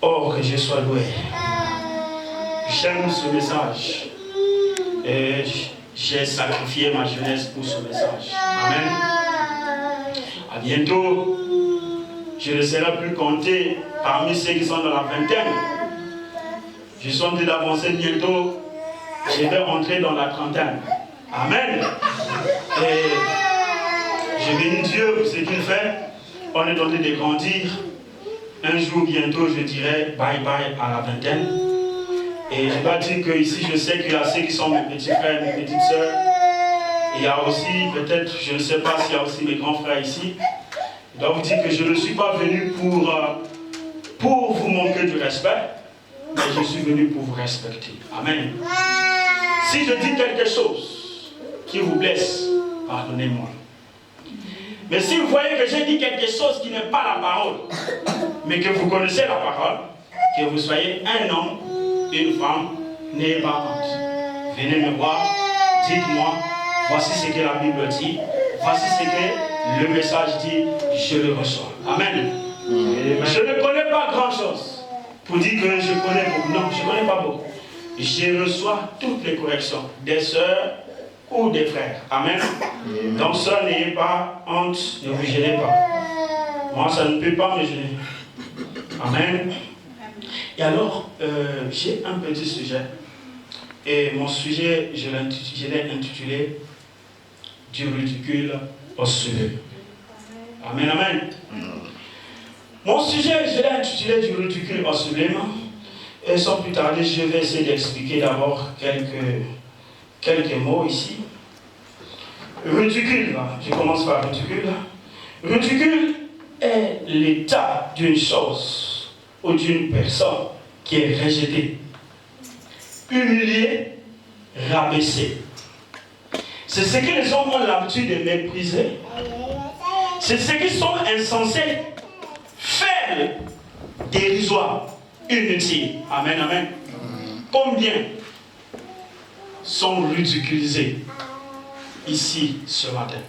Oh, que je sois loué. J'aime ce message. Et j'ai sacrifié ma jeunesse pour ce message. Amen. À bientôt. Je ne serai plus compté parmi ceux qui sont dans la vingtaine. Je suis en train d'avancer bientôt. Je vais entrer dans la trentaine. Amen. Et je bénis Dieu pour ce qu'il fait. On est en train de grandir. Un jour bientôt, je dirai bye bye à la vingtaine. Et je dois dire que ici, je sais qu'il y a ceux qui sont mes petits frères, mes petites sœurs. Il y a aussi, peut-être, je ne sais pas s'il y a aussi mes grands frères ici. Je dois vous dire que je ne suis pas venu pour vous manquer du respect, mais je suis venu pour vous respecter. Amen. Si je dis quelque chose qui vous blesse, pardonnez-moi. Mais si vous voyez que j'ai dit quelque chose qui n'est pas la parole, mais que vous connaissez la parole, que vous soyez un homme une femme, n'ayez pas honte. Venez me voir, dites-moi, voici ce que la Bible dit, voici ce que le message dit, je le reçois. Amen. Amen. Je ne connais pas grand-chose pour dire que je connais beaucoup. Non, je ne connais pas beaucoup. Je reçois toutes les corrections des sœurs ou des frères. Amen. Amen. Donc, sœurs, n'ayez pas honte, ne vous gênez pas. Moi, ça ne peut pas me gêner. Amen. Et alors, j'ai un petit sujet. Et mon sujet, je l'ai intitulé du ridicule au sublime. Amen, amen. Mon sujet, je l'ai intitulé du ridicule au sublime. Et sans plus tarder, je vais essayer d'expliquer d'abord quelques mots ici. Ridicule, je commence par ridicule. Ridicule est l'état d'une chose ou d'une personne qui est rejetée, humiliée, rabaissée. C'est ce que les hommes ont l'habitude de mépriser. C'est ce qui sont insensés, faibles, dérisoires, inutiles. Amen, amen. Combien sont ridiculisés ici ce matin?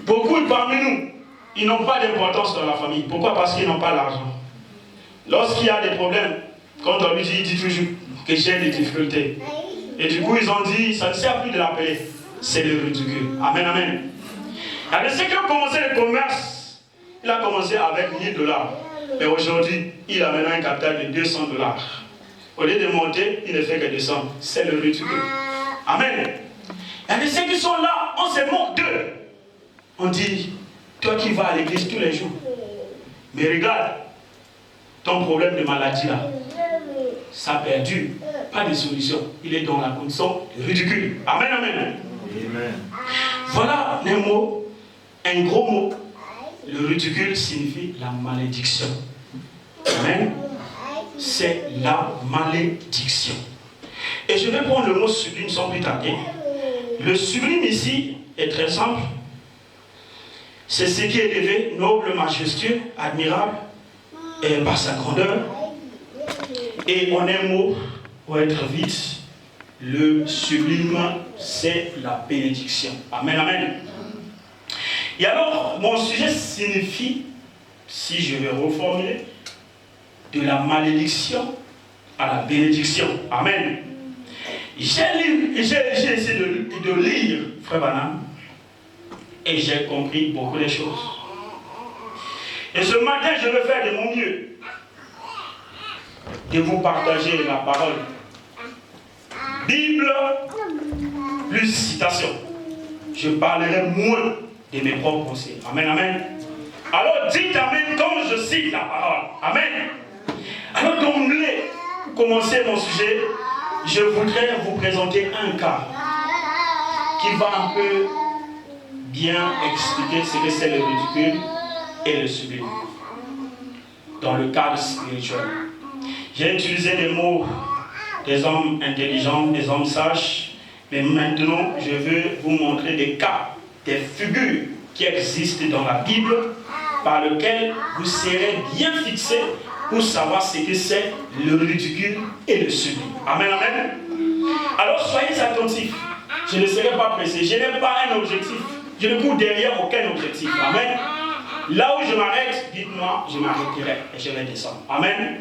Beaucoup parmi nous, ils n'ont pas d'importance dans la famille. Pourquoi? Parce qu'ils n'ont pas l'argent. Lorsqu'il y a des problèmes, quand on lui dit, il dit toujours que j'ai des difficultés. Et du coup, ils ont dit, ça ne sert plus de l'appeler. C'est le ridicule. Amen, amen. Il y a ceux qui ont commencé le commerce. Il a commencé avec $1000. Mais aujourd'hui, il a maintenant un capital de $200. Au lieu de monter, il ne fait que descendre. C'est le ridicule. Amen. Il y a ceux qui sont là, on se moque d'eux. On dit, toi qui vas à l'église tous les jours, mais regarde, ton problème de maladie là, ça a perdu, pas de solution. Il est dans la condition ridicule. Amen, amen. Amen. Voilà un mot, un gros mot. Le ridicule signifie la malédiction. Amen. C'est la malédiction. Et je vais prendre le mot sublime sans plus tarder. Le sublime ici est très simple. C'est ce qui est élevé, noble, majestueux, admirable, et par sa grandeur. Et en un mot, pour être vite, le sublime, c'est la bénédiction. Amen, amen. Et alors, mon sujet signifie, si je vais reformuler, de la malédiction à la bénédiction. Amen. J'ai essayé de lire Frère Branham et j'ai compris beaucoup de choses. Et ce matin, je vais faire de mon mieux de vous partager la parole. Bible plus citation. Je parlerai moins de mes propres pensées. Amen, amen. Alors dites amen quand je cite la parole. Amen. Alors d'emblée, pour commencer mon sujet, je voudrais vous présenter un cas qui va un peu bien expliquer ce que c'est le ridicule et le sublime dans le cadre spirituel. J'ai utilisé des mots des hommes intelligents, des hommes sages, mais maintenant je veux vous montrer des cas, des figures qui existent dans la Bible par lesquelles vous serez bien fixés pour savoir ce que c'est le ridicule et le sublime. Amen, amen. Alors soyez attentifs. Je ne serai pas pressé. Je n'ai pas un objectif. Je ne cours derrière aucun objectif. Amen. Là où je m'arrête, dites-moi, je m'arrêterai et je vais descendre. Amen.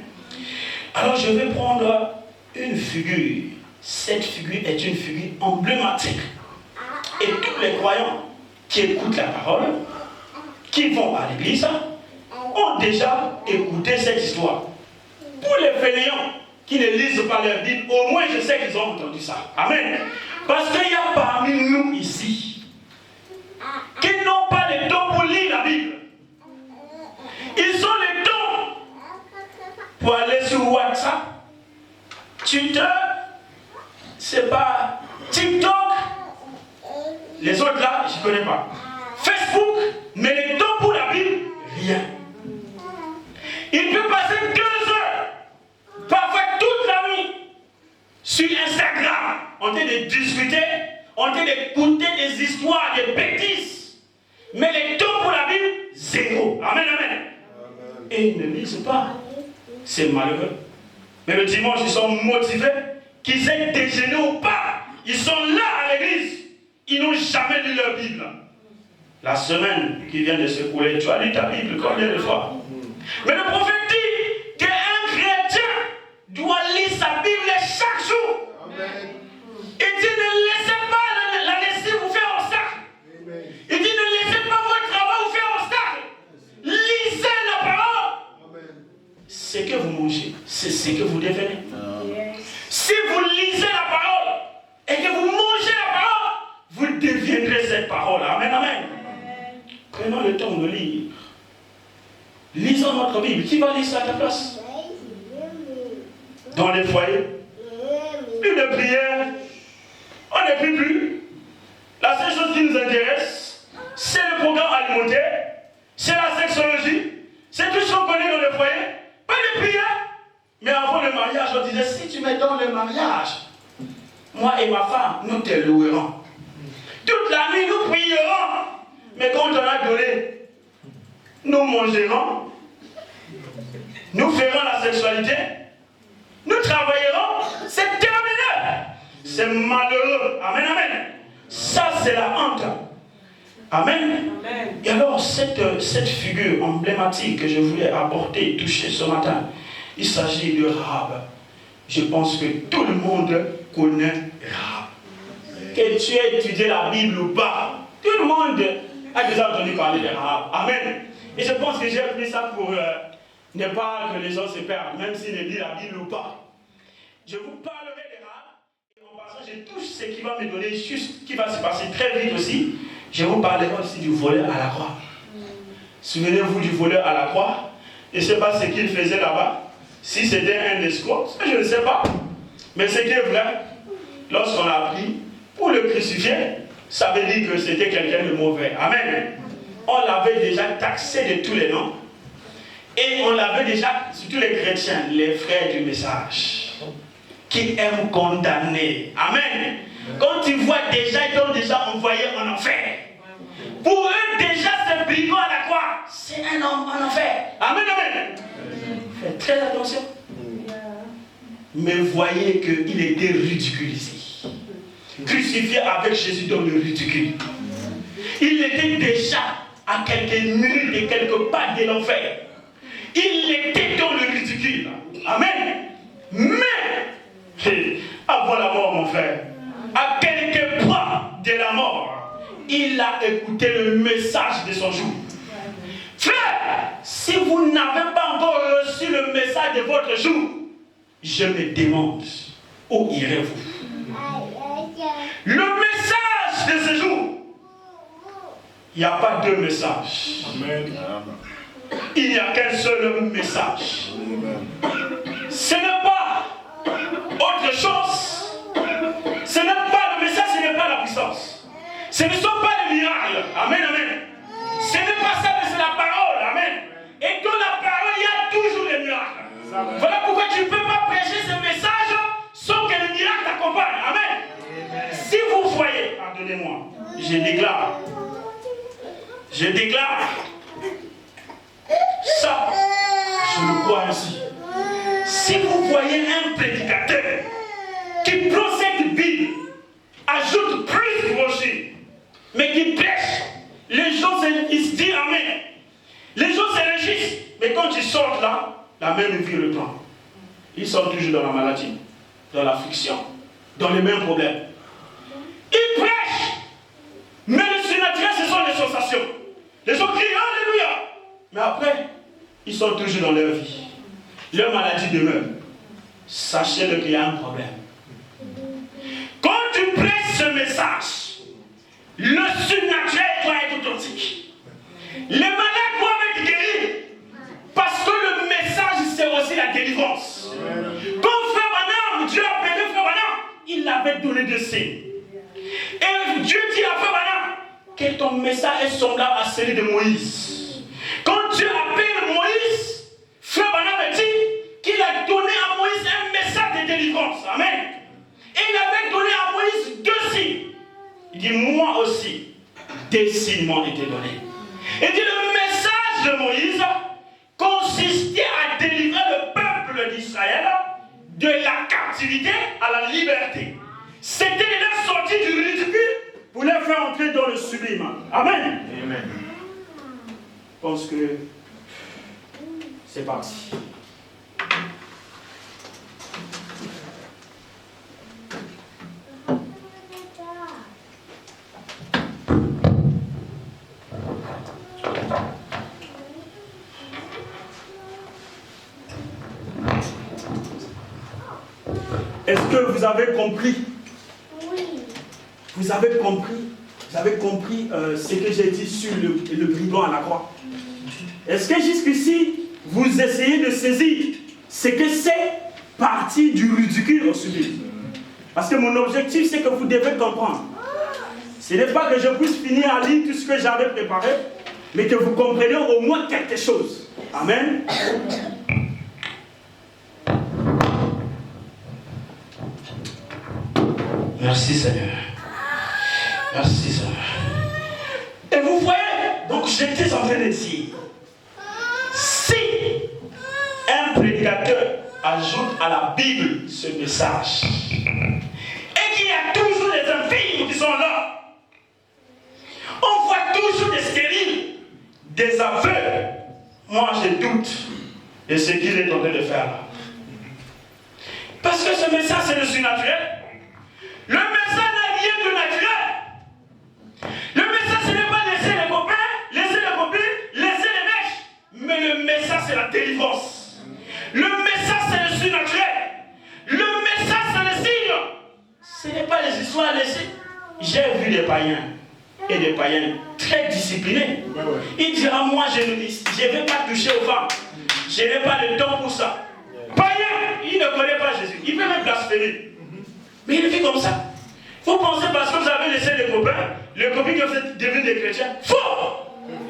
Alors je vais prendre une figure. Cette figure est une figure emblématique. Et tous les croyants qui écoutent la parole, qui vont à l'église, ont déjà écouté cette histoire. Pour les fainéants qui ne lisent pas leur Bible, au moins je sais qu'ils ont entendu ça. Amen. Parce qu'il y a parmi nous ici qui n'ont pas le temps pour lire la Bible. Ils ont le temps pour aller sur WhatsApp, Twitter, c'est pas TikTok. Les autres là, je ne connais pas. Facebook, mais le temps pour la Bible, rien. Il peut passer 2 heures, parfois toute la nuit, sur Instagram, en train de discuter, en train d'écouter des histoires, des bêtises. Mais le temps pour la Bible, 0. Amen, amen. Et ils ne lisent pas. C'est malheureux. Mais le dimanche, ils sont motivés, qu'ils aient déjeuné ou pas. Ils sont là à l'église. Ils n'ont jamais lu leur Bible. La semaine qui vient de se couler, tu as lu ta Bible combien de fois? Mais le prophète dit qu'un chrétien doit lire sa Bible chaque jour. Amen. Il dit ne laissez pas la lessive vous faire obstacle. Il dit ne laissez pas votre travail vous faire obstacle. Lisez la parole. Amen. Ce que vous mangez, c'est ce que vous devenez. Si vous lisez la parole et que vous mangez la parole, vous deviendrez cette parole. Amen, amen. Prenons le temps de lire. Lisons notre Bible. Qui va lire ça à ta place? Dans les foyers. Plus de prière. On ne prie plus. La seule chose qui nous intéresse, c'est le programme alimentaire, c'est la sexologie, c'est tout ce qu'on connaît dans les foyers. Pas de prière. Mais avant le mariage, on disait, si tu mets dans le mariage, moi et ma femme, nous te louerons. Toute la nuit, nous prierons. Mais quand on a donné, nous mangerons, nous ferons la sexualité, nous travaillerons, c'est terminé. C'est malheureux. Amen, amen. Ça, c'est la honte. Amen. Amen. Et alors, cette figure emblématique que je voulais apporter, toucher ce matin, il s'agit de Rahab. Je pense que tout le monde connaît Rahab. Que tu aies étudié la Bible ou pas, tout le monde a déjà entendu parler de Rahab. Amen. Et je pense que j'ai pris ça pour ne pas que les gens se perdent, même s'ils ne lisent la Bible ou pas. Je vous parlerai de Rahab. Et en passant, je touche ce qui va me donner juste, qui va se passer très vite aussi. Je vous parlerai aussi du voleur à la croix. Souvenez-vous du voleur à la croix. Je ne sais pas ce qu'il faisait là-bas. Si c'était un escroc, je ne sais pas. Mais ce qui est vrai, lorsqu'on a appris, pour le crucifier, ça veut dire que c'était quelqu'un de mauvais. Amen. On l'avait déjà taxé de tous les noms. Et on l'avait déjà, surtout les chrétiens, les frères du message, qui aiment condamner. Amen. Quand ils voient déjà, ils ont déjà envoyé en enfer. Pour eux, déjà, ce brigand à la croix, c'est un homme en enfer. Amen, amen. Faites très attention. Mais voyez qu'il était ridiculisé. Crucifié avec Jésus dans le ridicule. Il était déjà à quelques minutes et quelques pas de l'enfer. Il était dans le ridicule. Amen. Mais, avant la mort, mon frère, à quelques pas de la mort, il a écouté le message de son jour. Frère, si vous n'avez pas encore reçu le message de votre jour, je me demande, où irez-vous? Le message de ce jour, il n'y a pas deux messages. Amen. Il n'y a qu'un seul message. Ce n'est pas autre chose. Ce n'est pas le message, ce n'est pas la puissance. Ce ne sont pas les miracles. Amen, amen. Ce n'est pas ça, mais c'est la parole. Amen. Et dans la parole, il y a toujours des miracles. Voilà pourquoi tu ne peux pas prêcher ce message sans que le miracle t'accompagne. Amen. Si vous voyez, pardonnez-moi, je déclare, ça, je le crois ainsi. Si vous voyez un prédicateur qui prend cette Bible, ajoute plus de rocher, mais qui prêche, les gens ils se disent Amen. Les gens se réjouissent, mais quand ils sortent là, la même vie reprend. Ils sont toujours dans la maladie, dans l'affliction, dans les mêmes problèmes. Ils prêchent, mais le surnaturel, ce sont les sensations. Les gens crient Alléluia. Mais après, ils sont toujours dans leur vie. Leur maladie demeure. Sachez-le qu'il y a un problème. Quand tu prêches ce message, le surnaturel doit être authentique. Les malades doivent être guéris. Parce que le message, c'est aussi la délivrance. Quand Frère Branham, Dieu a appelé Frère Branham, il avait donné des signes. Et Dieu dit à Frère Branham que ton message est semblable à celui de Moïse. Quand Dieu appelle Moïse, Frère Branham dit qu'il a donné à Moïse un message de délivrance. Amen. Et il avait donné à Moïse 2 signes. Il dit, moi aussi, des signes m'ont été donnés. Il dit, le message de Moïse consistait à délivrer le peuple d'Israël captivité à la liberté. C'était leur sortie du ridicule pour les faire entrer dans le sublime. Amen. Amen. Je pense que c'est parti. Est-ce que vous avez compris? Oui. Vous avez compris ce que j'ai dit sur le brigand à la croix? Est-ce que jusqu'ici, vous essayez de saisir ce que c'est partie du ridicule au sublime? Parce que mon objectif, c'est que vous devez comprendre. Ce n'est pas que je puisse finir à lire tout ce que j'avais préparé, mais que vous compreniez au moins quelque chose. Amen. Merci Seigneur. Merci Seigneur. Et vous voyez, donc j'étais en train de dire, si un prédicateur ajoute à la Bible ce message, et qu'il y a toujours des infirmes qui sont là, on voit toujours des stériles, des aveugles, moi je doute de ce qu'il est en train de faire là. Parce que ce message c'est le surnaturel. Le message n'a rien de naturel. Le message, ce n'est pas laisser les copains, laisser les copines, laisser les mèches. Mais le message, c'est la délivrance. Le message, c'est le surnaturel. Le message, c'est le signe. Ce n'est pas les histoires laissées. J'ai vu des païens et des païennes très disciplinés. Il dira, moi, je ne vais pas toucher aux femmes. Je n'ai pas le temps pour ça. Païen, il ne connaît pas Jésus. Il peut même blasphémer. Mais il vit comme ça. Vous pensez parce que vous avez laissé les copains, les copines que vous êtes devenus des chrétiens? Faux!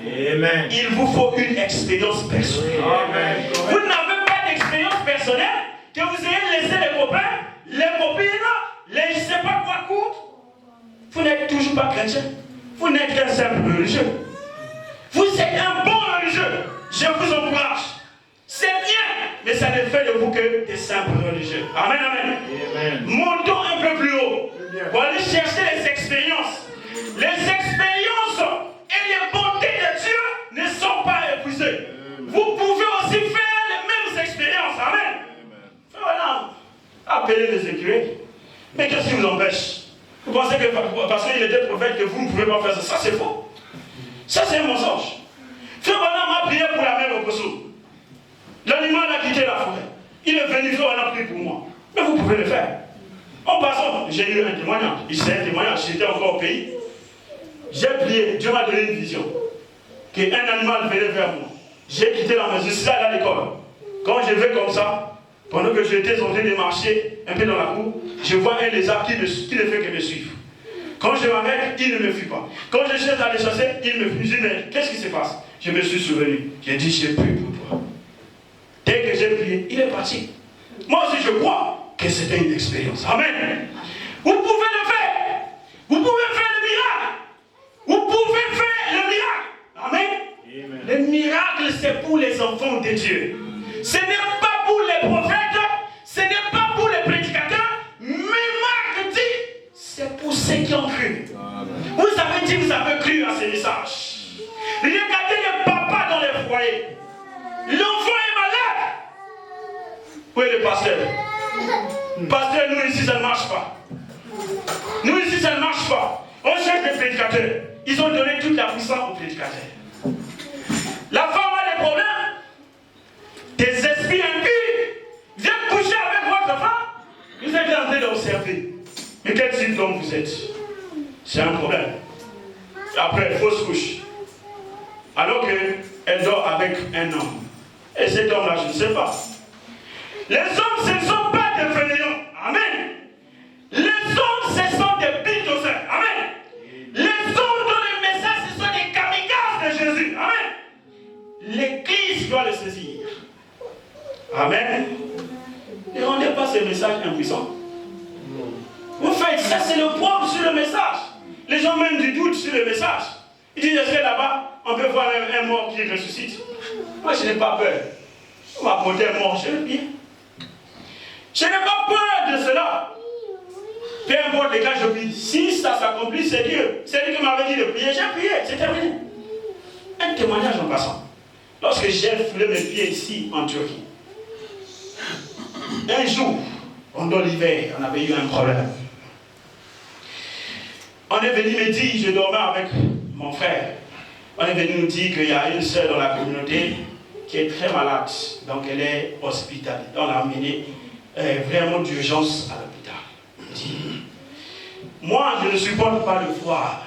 Amen. Il vous faut une expérience personnelle. Amen. Vous n'avez pas d'expérience personnelle que vous ayez laissé les copains, les copines, les je ne sais pas quoi courtes. Vous n'êtes toujours pas chrétien. Vous n'êtes qu'un simple religieux. Vous êtes un bon religieux. Je vous encourage. C'est bien, mais ça ne fait de vous que des simples religieux. Amen, amen. Amen. Montons un peu plus haut pour aller chercher les expériences. Les expériences et les bontés de Dieu ne sont pas épuisées. Vous pouvez aussi faire les mêmes expériences. Amen. Voilà. Appelez les écureuils. Mais qu'est-ce qui vous empêche? Vous pensez que parce qu'il était prophète que vous ne pouvez pas faire ça? Ça c'est faux. Ça c'est un mensonge. Frère Branham m'a prié pour la mère au Kosovo. L'animal a quitté la forêt. Il est venu faire un appui pour moi. Mais vous pouvez le faire. En passant, j'ai eu un témoignage. C'est un témoignage, j'étais encore au pays. J'ai prié, Dieu m'a donné une vision. Qu'un animal venait vers moi. J'ai quitté la maison, je suis allé à l'école. Quand je vais comme ça, pendant que j'étais en train de marcher un peu dans la cour, je vois un lézard qui ne fait que me suivre. Quand je m'arrête, il ne me fuit pas. Quand je cherche à les chasser, il me fuit. Je dis, mais qu'est-ce qui se passe? Je me suis souvenu. J'ai dit, j'ai prié pour toi. Dès que j'ai prié, il est parti. Moi aussi, je crois que c'était une expérience. Amen. Vous pouvez le faire. Vous pouvez faire le miracle. Vous pouvez faire le miracle. Amen. Amen. Le miracle, c'est pour les enfants de Dieu. Ce n'est pas pour les prophètes. Ce n'est pas pour les prédicateurs. Mais Marc dit, c'est pour ceux qui ont cru. Amen. Vous avez dit, vous avez cru à ces messages. Regardez les papas dans les foyers. L'enfant est malade. Où est le pasteur? Pasteur, nous ici, ça ne marche pas. Nous ici, ça ne marche pas. On cherche des prédicateurs. Ils ont donné toute la puissance aux prédicateurs. La femme a des problèmes. Des esprits impurs viennent coucher avec votre femme. Vous êtes en train d'observer. Mais quel type d'homme vous êtes? C'est un problème. Après, fausse couche. Alors qu'elle dort avec un homme. Et cet homme-là, je ne sais pas. Les hommes, ce ne sont pas des fainéants. Amen. Les hommes, ce sont des bulldozers. Amen. Les hommes dont le message, ce sont des kamikazes de Jésus. Amen. L'Église doit le saisir. Amen. Ne rendez pas ce message impuissant. Vous faites ça, c'est le propre sur le message. Les gens même du doute sur le message. Ils disent, est-ce que là-bas, on peut voir un mort qui ressuscite? Moi, je n'ai pas peur. On va porter un mort, je le bien. Je n'ai pas peur de cela. Peu importe les cas, je prie. Si ça s'accomplit, c'est Dieu. C'est lui qui m'avait dit de prier. J'ai prié, c'est terminé. Un témoignage en passant. Lorsque j'ai foulé mes pieds ici en Turquie, un jour, pendant l'hiver, on avait eu un problème. On est venu me dire, je dormais avec mon frère. On est venu nous dire qu'il y a une sœur dans la communauté qui est très malade. Donc elle est hospitalisée. On l'a emmenée vraiment d'urgence à l'hôpital. Moi, je ne supporte pas le froid.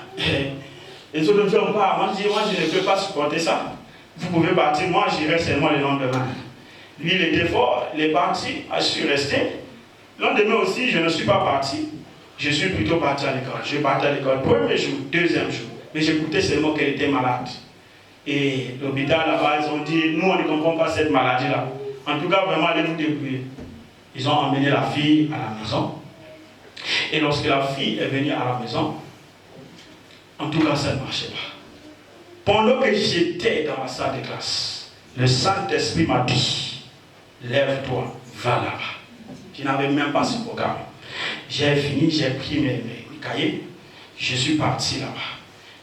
Les autres ne font pas. Moi, je ne peux pas supporter ça. Vous pouvez partir, moi, j'irai seulement le lendemain. Lui, il était fort, il est parti, je suis resté. Le lendemain aussi, je ne suis pas parti. Je suis plutôt parti à l'école. Je suis parti à l'école premier jour, deuxième jour. Mais j'écoutais seulement qu'elle était malade. Et l'hôpital là-bas, ils ont dit, nous, on ne comprend pas cette maladie-là. En tout cas, vraiment, allez vous débrouiller. Ils ont emmené la fille à la maison. Et lorsque la fille est venue à la maison, en tout cas, ça ne marchait pas. Pendant que j'étais dans la salle de classe, le Saint-Esprit m'a dit, lève-toi, va là-bas. Je n'avais même pas ce programme. J'ai fini, j'ai pris mes cahiers, je suis parti là-bas.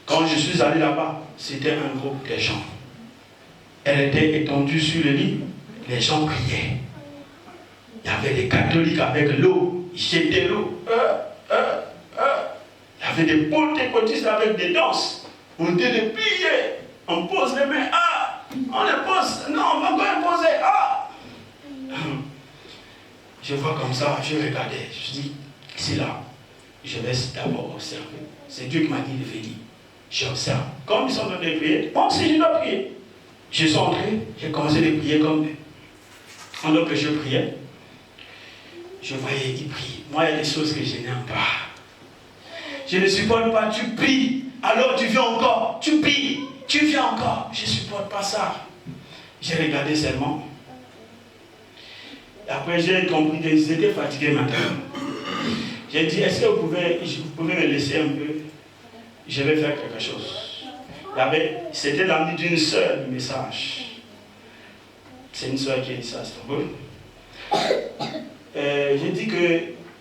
Quand je suis allé là-bas, c'était un groupe de gens. Elle était étendue sur le lit, les gens priaient. Il y avait des catholiques avec l'eau, ils jetaient l'eau. Il y avait des pentecôtistes avec des danses. On dit de prier, on pose les mains, on les pose, non, on va pas les poser, Je vois comme ça, je regardais, je dis, c'est là, je vais d'abord observer. C'est Dieu qui m'a dit de venir. J'observe. Comme ils sont en train de prier, moi aussi je dois prier. Je suis entré, j'ai commencé à prier comme eux. Pendant que je priais, je voyais ils prient. Moi, il y a des choses que je n'aime pas. Je ne supporte pas, tu pries, alors tu viens encore, tu pries, tu viens encore. Je ne supporte pas ça. J'ai regardé seulement. Et après, j'ai compris qu'ils étaient fatigués maintenant. J'ai dit, est-ce que vous pouvez me laisser un peu? Je vais faire quelque chose. C'était l'ami d'une sœur du message. C'est une sœur qui est ici à Istanbul. J'ai dit que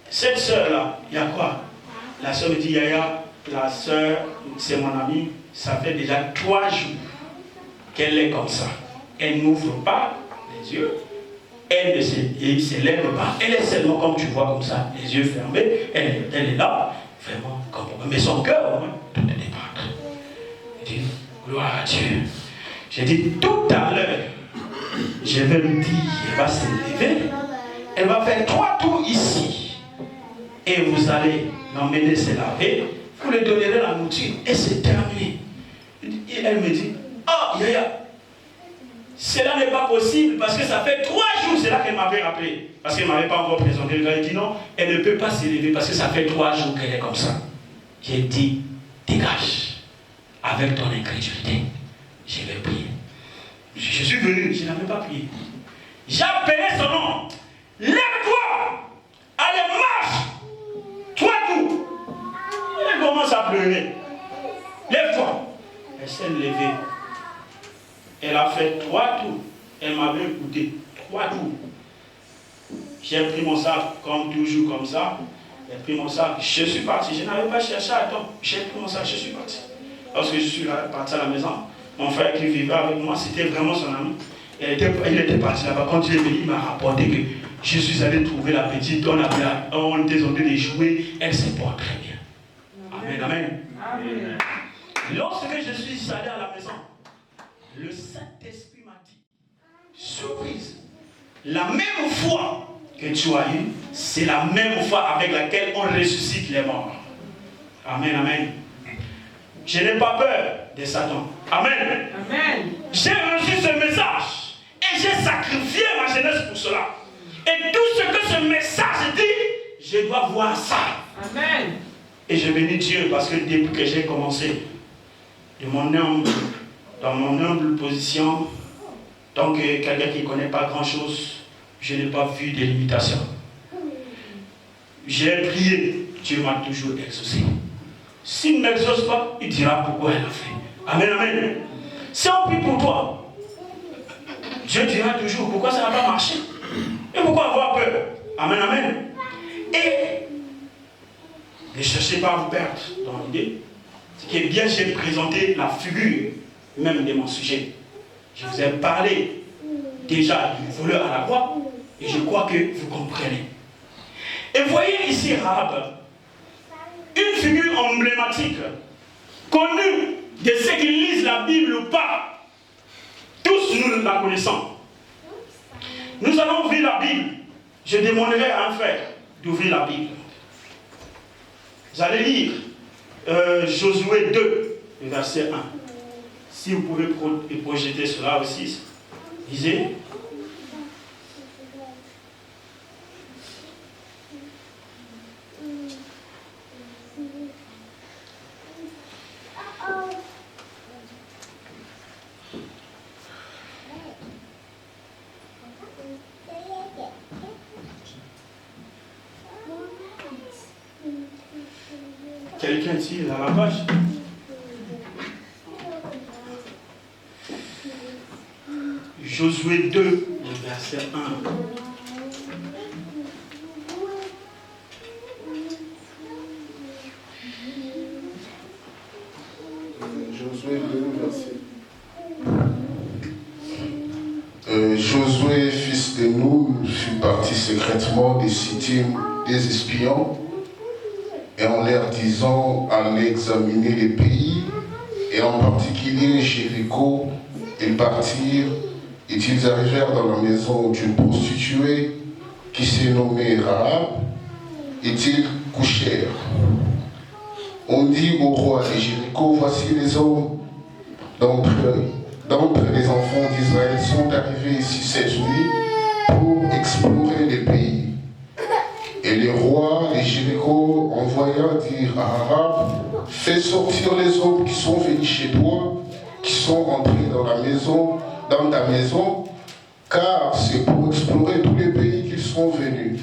cette sœur-là, il y a quoi? La sœur me dit, Yaya, la sœur, c'est mon amie, ça fait déjà 3 jours qu'elle est comme ça. Elle n'ouvre pas les yeux, elle ne se lève pas, elle est seulement comme tu vois comme ça, les yeux fermés, elle est là, vraiment comme ça. Mais son cœur, au moins, tout est débattre. Je dis, gloire à Dieu. J'ai dit, tout à l'heure, je vais lui dire, elle va se lever, elle va faire 3 tours ici, et vous allez l'emmener se laver, vous lui donnerez la nourriture, et c'est terminé. Et elle me dit, oh, Yaya, cela n'est pas possible parce que ça fait 3 jours, c'est là qu'elle m'avait rappelé. Parce qu'elle ne m'avait pas encore présenté. Elle dit non, elle ne peut pas s'élever parce que ça fait 3 jours qu'elle est comme ça. J'ai dit, dégage. Avec ton incrédulité, je vais prier. Je suis venu, je n'avais pas prié. J'ai appelé son nom. Lève-toi. Allez, marche. 3 tours. Elle commence à pleurer. Lève-toi. Elle s'est levée. Elle a fait 3 tours. Elle m'avait écouté. 3 tours. J'ai pris mon sac, comme toujours, comme ça. J'ai pris mon sac. Je suis parti. Je n'avais pas cherché à attendre. J'ai pris mon sac. Je suis parti. Lorsque je suis parti à la maison, mon frère qui vivait avec moi, c'était vraiment son ami. Il était parti là-bas. Quand il est venu, il m'a rapporté que je suis allé trouver la petite. On était en train de jouer. Elle se porte très bien. Amen, amen. Amen. Lorsque je suis allé à la maison, le Saint-Esprit m'a dit, surprise, la même foi que tu as eue, c'est la même foi avec laquelle on ressuscite les morts. Amen, amen. Je n'ai pas peur de Satan. Amen. Amen. J'ai reçu ce message et j'ai sacrifié ma jeunesse pour cela. Et tout ce que ce message dit, je dois voir ça. Amen. Et je bénis Dieu parce que depuis que j'ai commencé, dans mon humble position, donc quelqu'un qui ne connaît pas grand-chose, je n'ai pas vu de limitation. J'ai prié, Dieu m'a toujours exaucé. S'il ne m'exauce pas, il dira pourquoi elle a fait. Amen, amen. Si on prie pour toi, Dieu dira toujours pourquoi ça n'a pas marché. Et pourquoi avoir peur? Amen, amen. Et ne cherchez pas à vous perdre dans l'idée. Ce qui est bien, j'ai présenté la figure même de mon sujet. Je vous ai parlé déjà du voleur à la croix et je crois que vous comprenez. Et voyez ici Rahab, une figure emblématique, connue de ceux qui lisent la Bible ou pas. Tous nous la connaissons. Nous allons ouvrir la Bible. Je demanderai à un frère d'ouvrir la Bible. Vous allez lire Josué 2, verset 1. Si vous pouvez projeter cela aussi, lisez. Quelqu'un ici dans la page? Josué 2, le verset 1. Josué 2, verset. Josué, fils de Nun, fut parti secrètement des Sittim des espions, et en leur disant allez examiner les pays, et en particulier Jéricho, ils partirent, et ils arrivèrent dans la maison d'une prostituée qui s'est nommée Rahab, et ils couchèrent. On dit au roi de Jéricho, voici les hommes d'entre les enfants d'Israël sont arrivés ici cette nuit pour explorer les pays. Et le roi de Jéricho envoya dire à Rahab, fais sortir les hommes qui sont venus chez toi, qui sont rentrés dans ta maison, car c'est pour explorer tous les pays qu'ils sont venus.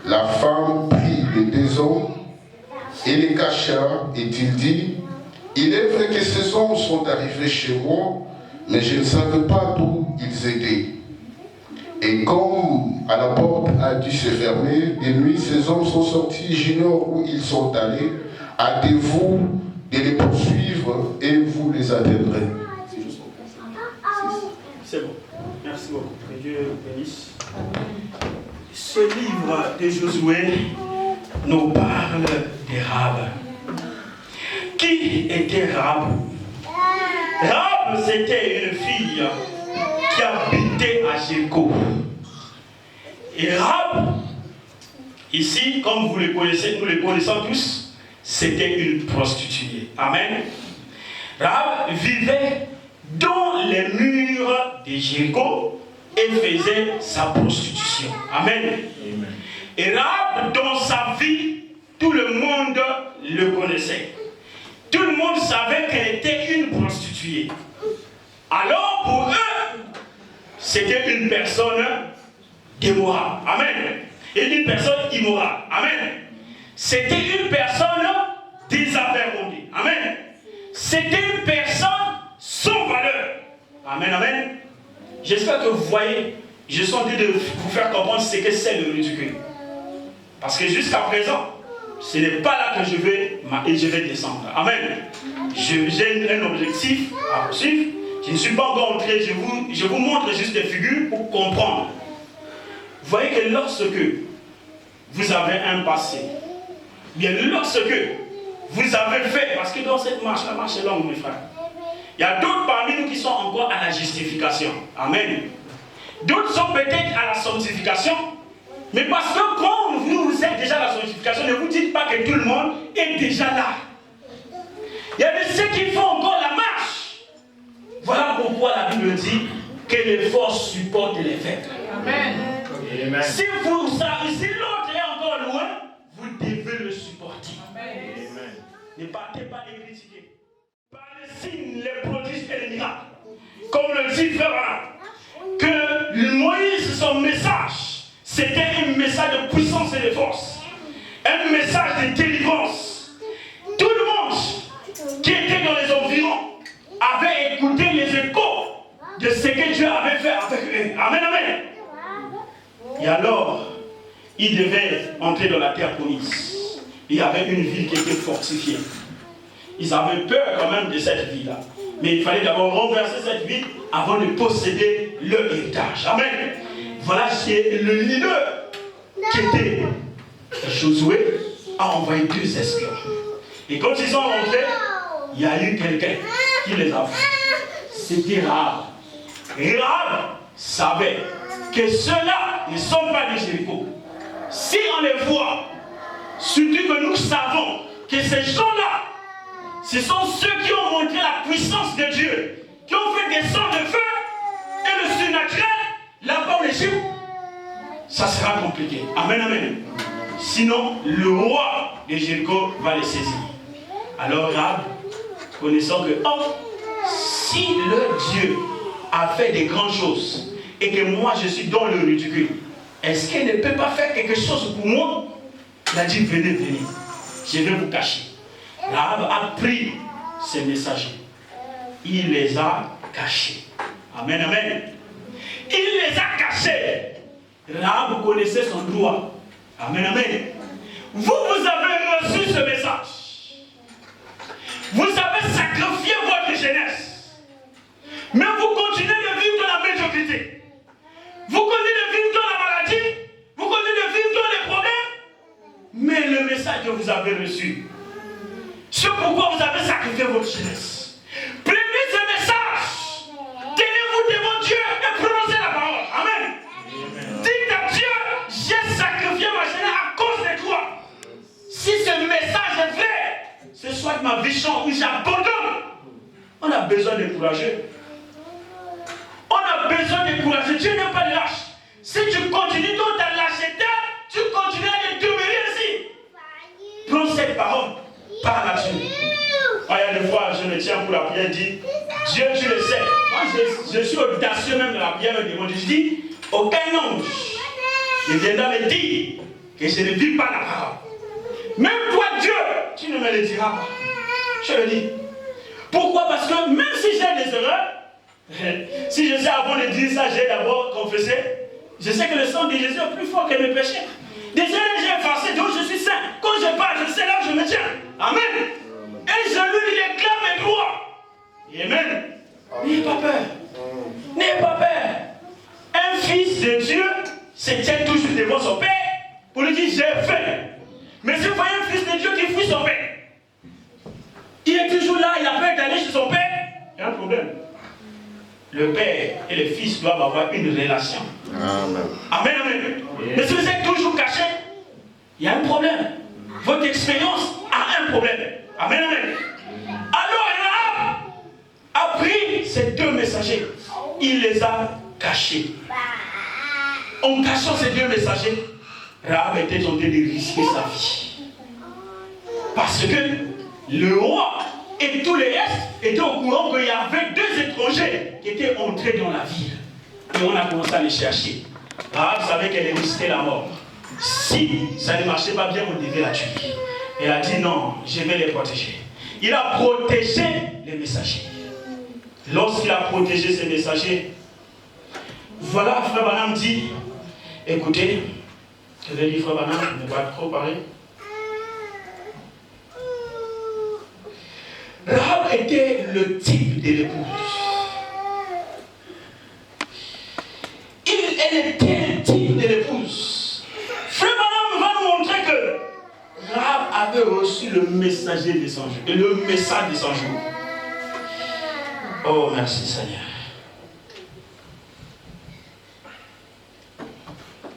La femme prit les deux hommes et les cacha, et il dit, il est vrai que ces hommes sont arrivés chez moi, mais je ne savais pas d'où ils étaient. Et comme à la porte a dû se fermer, de nuit ces hommes sont sortis, j'ignore où ils sont allés, hâtez-vous de les poursuivre et vous les atteindrez. C'est bon. Merci beaucoup. Que Dieu bénisse. Ce livre de Josué nous parle de Rahab. Qui était Rahab? Rahab, c'était une fille qui habitait à Jéricho. Et Rahab, ici, comme vous le connaissez, nous le connaissons tous, c'était une prostituée. Amen. Rahab vivait dans les murs de Jéricho et faisait sa prostitution. Amen. Amen. Et Rahab, dans sa vie, tout le monde le connaissait. Tout le monde savait qu'elle était une prostituée. Alors pour eux, c'était une personne immorale. Amen. Et une personne immorale. Amen. C'était une personne désappareillée. Amen. C'était une personne sans valeur. Amen, amen. J'espère que vous voyez, je suis en train de vous faire comprendre ce que c'est le ridicule. Parce que jusqu'à présent, ce n'est pas là que je vais descendre. Amen. J'ai un objectif à poursuivre. Je ne suis pas encore entré, je vous montre juste des figures pour comprendre. Vous voyez que lorsque vous avez un passé, bien lorsque vous avez fait, parce que dans cette marche, la marche est longue, mes frères, il y a d'autres parmi nous qui sont encore à la justification. Amen. D'autres sont peut-être à la sanctification. Mais parce que quand vous êtes déjà à la sanctification, ne vous dites pas que tout le monde est déjà là. Il y a de ceux qui font encore la marche. Voilà pourquoi la Bible dit que les forces supportent les faibles. Amen. Amen. Si l'autre est encore loin, vous devez le supporter. Amen. Ne partez pas les critiquer. Par les signes, les prodiges et les miracles. Comme le dit Pharaon, que Moïse, son message, c'était un message de puissance et de force. Un message de délivrance. Tout le monde qui était dans les environs avait écouté les échos de ce que Dieu avait fait avec eux. Amen, amen. Et alors, ils devaient entrer dans la terre promise. Il y avait une ville qui était fortifiée. Ils avaient peur quand même de cette ville-là. Mais il fallait d'abord renverser cette ville avant de posséder leur héritage. Amen. Voilà, c'est le leader qui était Josué a envoyé 2 espions. Et quand ils sont rentrés, il y a eu quelqu'un qui les a vus. C'était Rahab. Rahab savait que ceux-là ne sont pas de Jéricho. Si on les voit, surtout que nous savons que ces gens-là, ce sont ceux qui ont montré la puissance de Dieu, qui ont fait des sangs de feu et le surnaturel là-bas en Égypte, ça sera compliqué. Amen, amen. Sinon, le roi de Jéricho va les saisir. Alors Rahab, connaissant que si le Dieu a fait des grandes choses et que moi je suis dans le ridicule, est-ce qu'elle ne peut pas faire quelque chose pour moi? Il a dit, venez, venez, je vais vous cacher. Rahab a pris ces messagers. Il les a cachés. Amen, amen. Il les a cachés. Rahab connaissait son droit. Amen, amen. Vous avez reçu ce message. Vous avez sacrifié votre jeunesse. Mais vous continuez de vivre dans la médiocrité. Vous continuez de vivre dans la maladie. Vous continuez de vivre dans les problèmes. Mais le message que vous avez reçu, c'est pourquoi vous avez sacrifié votre jeunesse. Prenez ce message. Tenez-vous devant Dieu et prononcez la parole. Amen. Dites à Dieu, j'ai sacrifié ma jeunesse à cause de toi. Si ce message est vrai, ce soit ma vie change ou j'abandonne. On a besoin de courageux. On a besoin de courageux. Dieu n'est pas lâche. Si tu continues dans ta lâcheté, tu continues à demeurer ainsi. Prends cette parole. Par là-dessus. Il y a des fois, je me tiens pour la prière et dis, Dieu, tu le sais. Moi, je suis audacieux même de la prière et je dis, aucun ange ne viendra me dire que je ne vis pas la parole. Même toi, Dieu, tu ne me le diras pas. Je le dis. Pourquoi? Parce que même si j'ai des erreurs, si je sais avant de dire ça, j'ai d'abord confessé, je sais que le sang de Jésus est plus fort que mes péchés. Des erreurs j'ai effacées, donc je suis saint. Quand je parle, je sais là où je me tiens. Amen. Et je lui déclare mes droits. Amen. N'ayez pas peur. N'ayez pas peur. Un fils de Dieu se tient toujours devant son père pour lui dire j'ai fait. Mais si vous voyez un fils de Dieu qui fuit son père, il est toujours là, il a peur d'aller chez son père, il y a un problème. Le père et le fils doivent avoir une relation. Amen. Amen, amen. Mais si vous êtes toujours caché, il y a un problème. Votre expérience a un problème. Amen, amen. Alors Rahab a pris ces 2 messagers. Il les a cachés. En cachant ces 2 messagers, Rahab était tenté de risquer sa vie. Parce que le roi et tous les restes étaient au courant qu'il y avait 2 étrangers qui étaient entrés dans la ville. Et on a commencé à les chercher. Rahab savait qu'elle risquait la mort. Si ça ne marchait pas bien, on devait la tuer. Et elle a dit non, je vais les protéger. Il a protégé les messagers. Lorsqu'il a protégé ces messagers, voilà, Frère Branham dit, écoutez, je vais dire Frère Branham, je ne vais pas trop parler. Rahab était le type de l'épouse. Elle était le type de l'épouse. Frère Branham va nous montrer que Rahab avait reçu le messager de son jour, le message de son jour. Oh, merci Seigneur.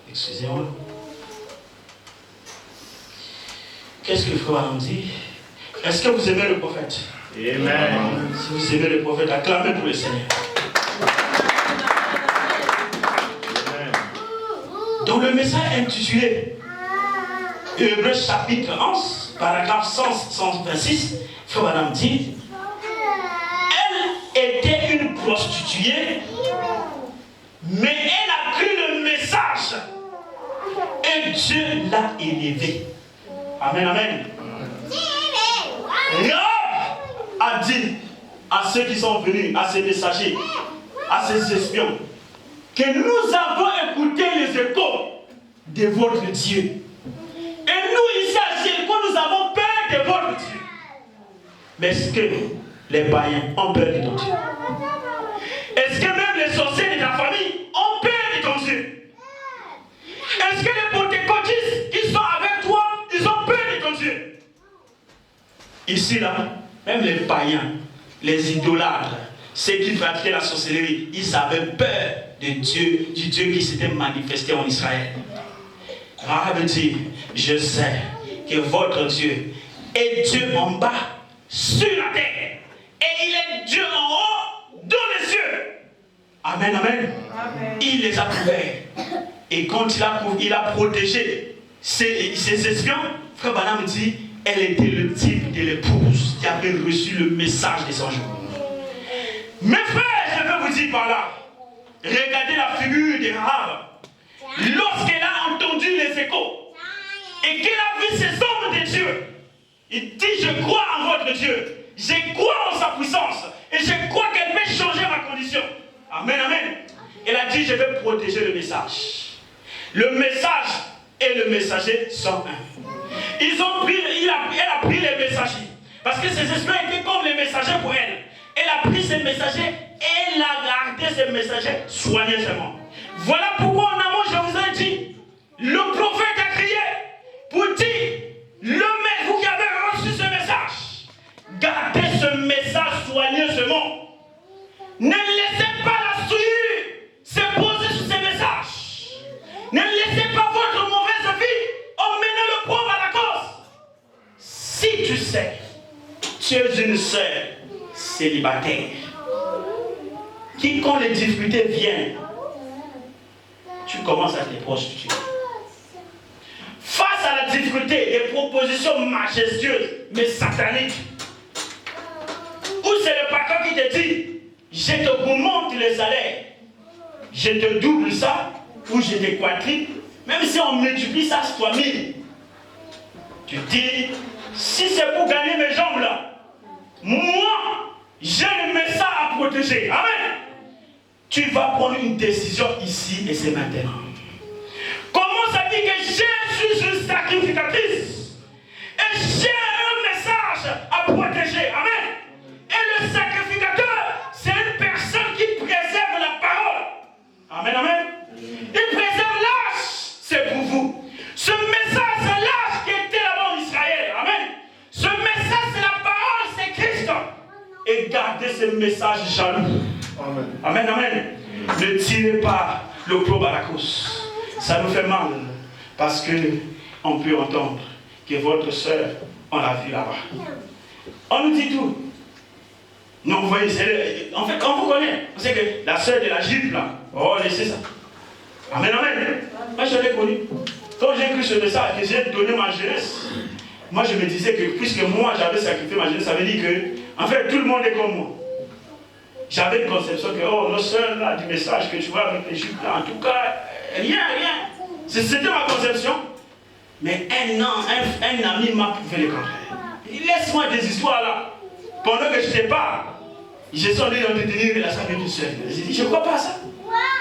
Excusez-moi. Qu'est-ce que le frère Branham dit? Est-ce que vous aimez le prophète? Amen. Si vous aimez le prophète, acclamez pour le Seigneur. Dans le message intitulé Hébreux chapitre 11, paragraphe 126, Frère Branham dit, elle était une prostituée, mais elle a pris le message et Dieu l'a élevée. Amen, amen. Rahab a dit à ceux qui sont venus, à ces messagers, à ces espions, que nous avons écouté les échos de votre Dieu. Et nous, ici à Jéricho, nous avons peur de votre Dieu. Mais est-ce que les païens ont peur de ton Dieu? Est-ce que même les sorciers de ta famille ont peur de ton Dieu? Est-ce que les pentecôtistes qui sont avec toi, ils ont peur de ton Dieu? Ici, là, même les païens, les idolâtres, ceux qui pratiquaient la sorcellerie, ils avaient peur de Dieu, du Dieu qui s'était manifesté en Israël. Rahab dit, je sais que votre Dieu est Dieu en bas, sur la terre, et il est Dieu en haut, dans les cieux. Amen, amen. Amen. Il les a couverts. Et quand il a protégé ses espions, Frère Branham dit, elle était le type de l'épouse qui avait reçu le message de son jour. Mes frères, je veux vous dire par là, regardez la figure de Rahab. Lorsqu'elle a entendu les échos et qu'elle a vu ces hommes de Dieu, il dit, je crois en votre Dieu, je crois en sa puissance et je crois qu'elle peut changer ma condition. Amen, amen. Elle a dit, je vais protéger le message. Le message et le messager sont un. Elle a pris les messagers. Parce que ces esprits étaient comme les messagers pour elle. Elle a pris ces messagers et elle a gardé ces messagers soigneusement. Voilà pourquoi en amont, je vous ai dit, le prophète a crié pour dire, vous qui avez reçu ce message, gardez ce message soigneusement. Ne laissez pas la souillure se poser sur ces messages. Ne laissez pas votre mauvaise vie emmener le pauvre à la cause. Si tu sais, tu es une sœur célibataire, qui quand les difficultés viennent, tu commences à te prostituer. Face à la difficulté, des propositions majestueuses, mais sataniques, où c'est le patron qui te dit, je te augmente les salaires, je te double ça, ou je te quadruple, même si on multiplie ça fois 1000. Tu dis, si c'est pour gagner mes jambes là, moi, j'ai le message à protéger. Amen. Tu vas prendre une décision ici et c'est maintenant. Comment ça dit que je suis une sacrificatrice et j'ai un message à protéger. Amen. Et le sacrificateur, c'est une personne qui préserve la parole. Amen, amen. Il préserve l'âge, c'est pour vous. Ce message, c'est l'âge qui était là-bas en Israël. Amen. Ce message, c'est la parole, c'est Christ. Et gardez ce message jaloux. Amen. Amen, amen. Ne tirez pas le globe à la course. Ça nous fait mal parce que on peut entendre que votre soeur, on l'a vu là-bas. On nous dit tout. Non, vous voyez, en fait, on vous connaît. Vous savez que la soeur de la jupe là, oh, laissez ça. Amen, amen. Moi, je l'ai connu. Quand j'ai cru ce message, que j'ai donné ma jeunesse, moi, je me disais que puisque moi, j'avais sacrifié ma jeunesse, ça veut dire que, en fait, tout le monde est comme moi. J'avais une conception que, oh, nos soeurs là, du message que tu vois avec les jupes là, en tout cas, rien. C'était ma conception. Mais un ami m'a prouvé le contraire. Laisse-moi des histoires là. Pendant que je ne sais pas, j'ai sonné d'entretenir la famille du seul. J'ai dit, je ne crois pas à ça.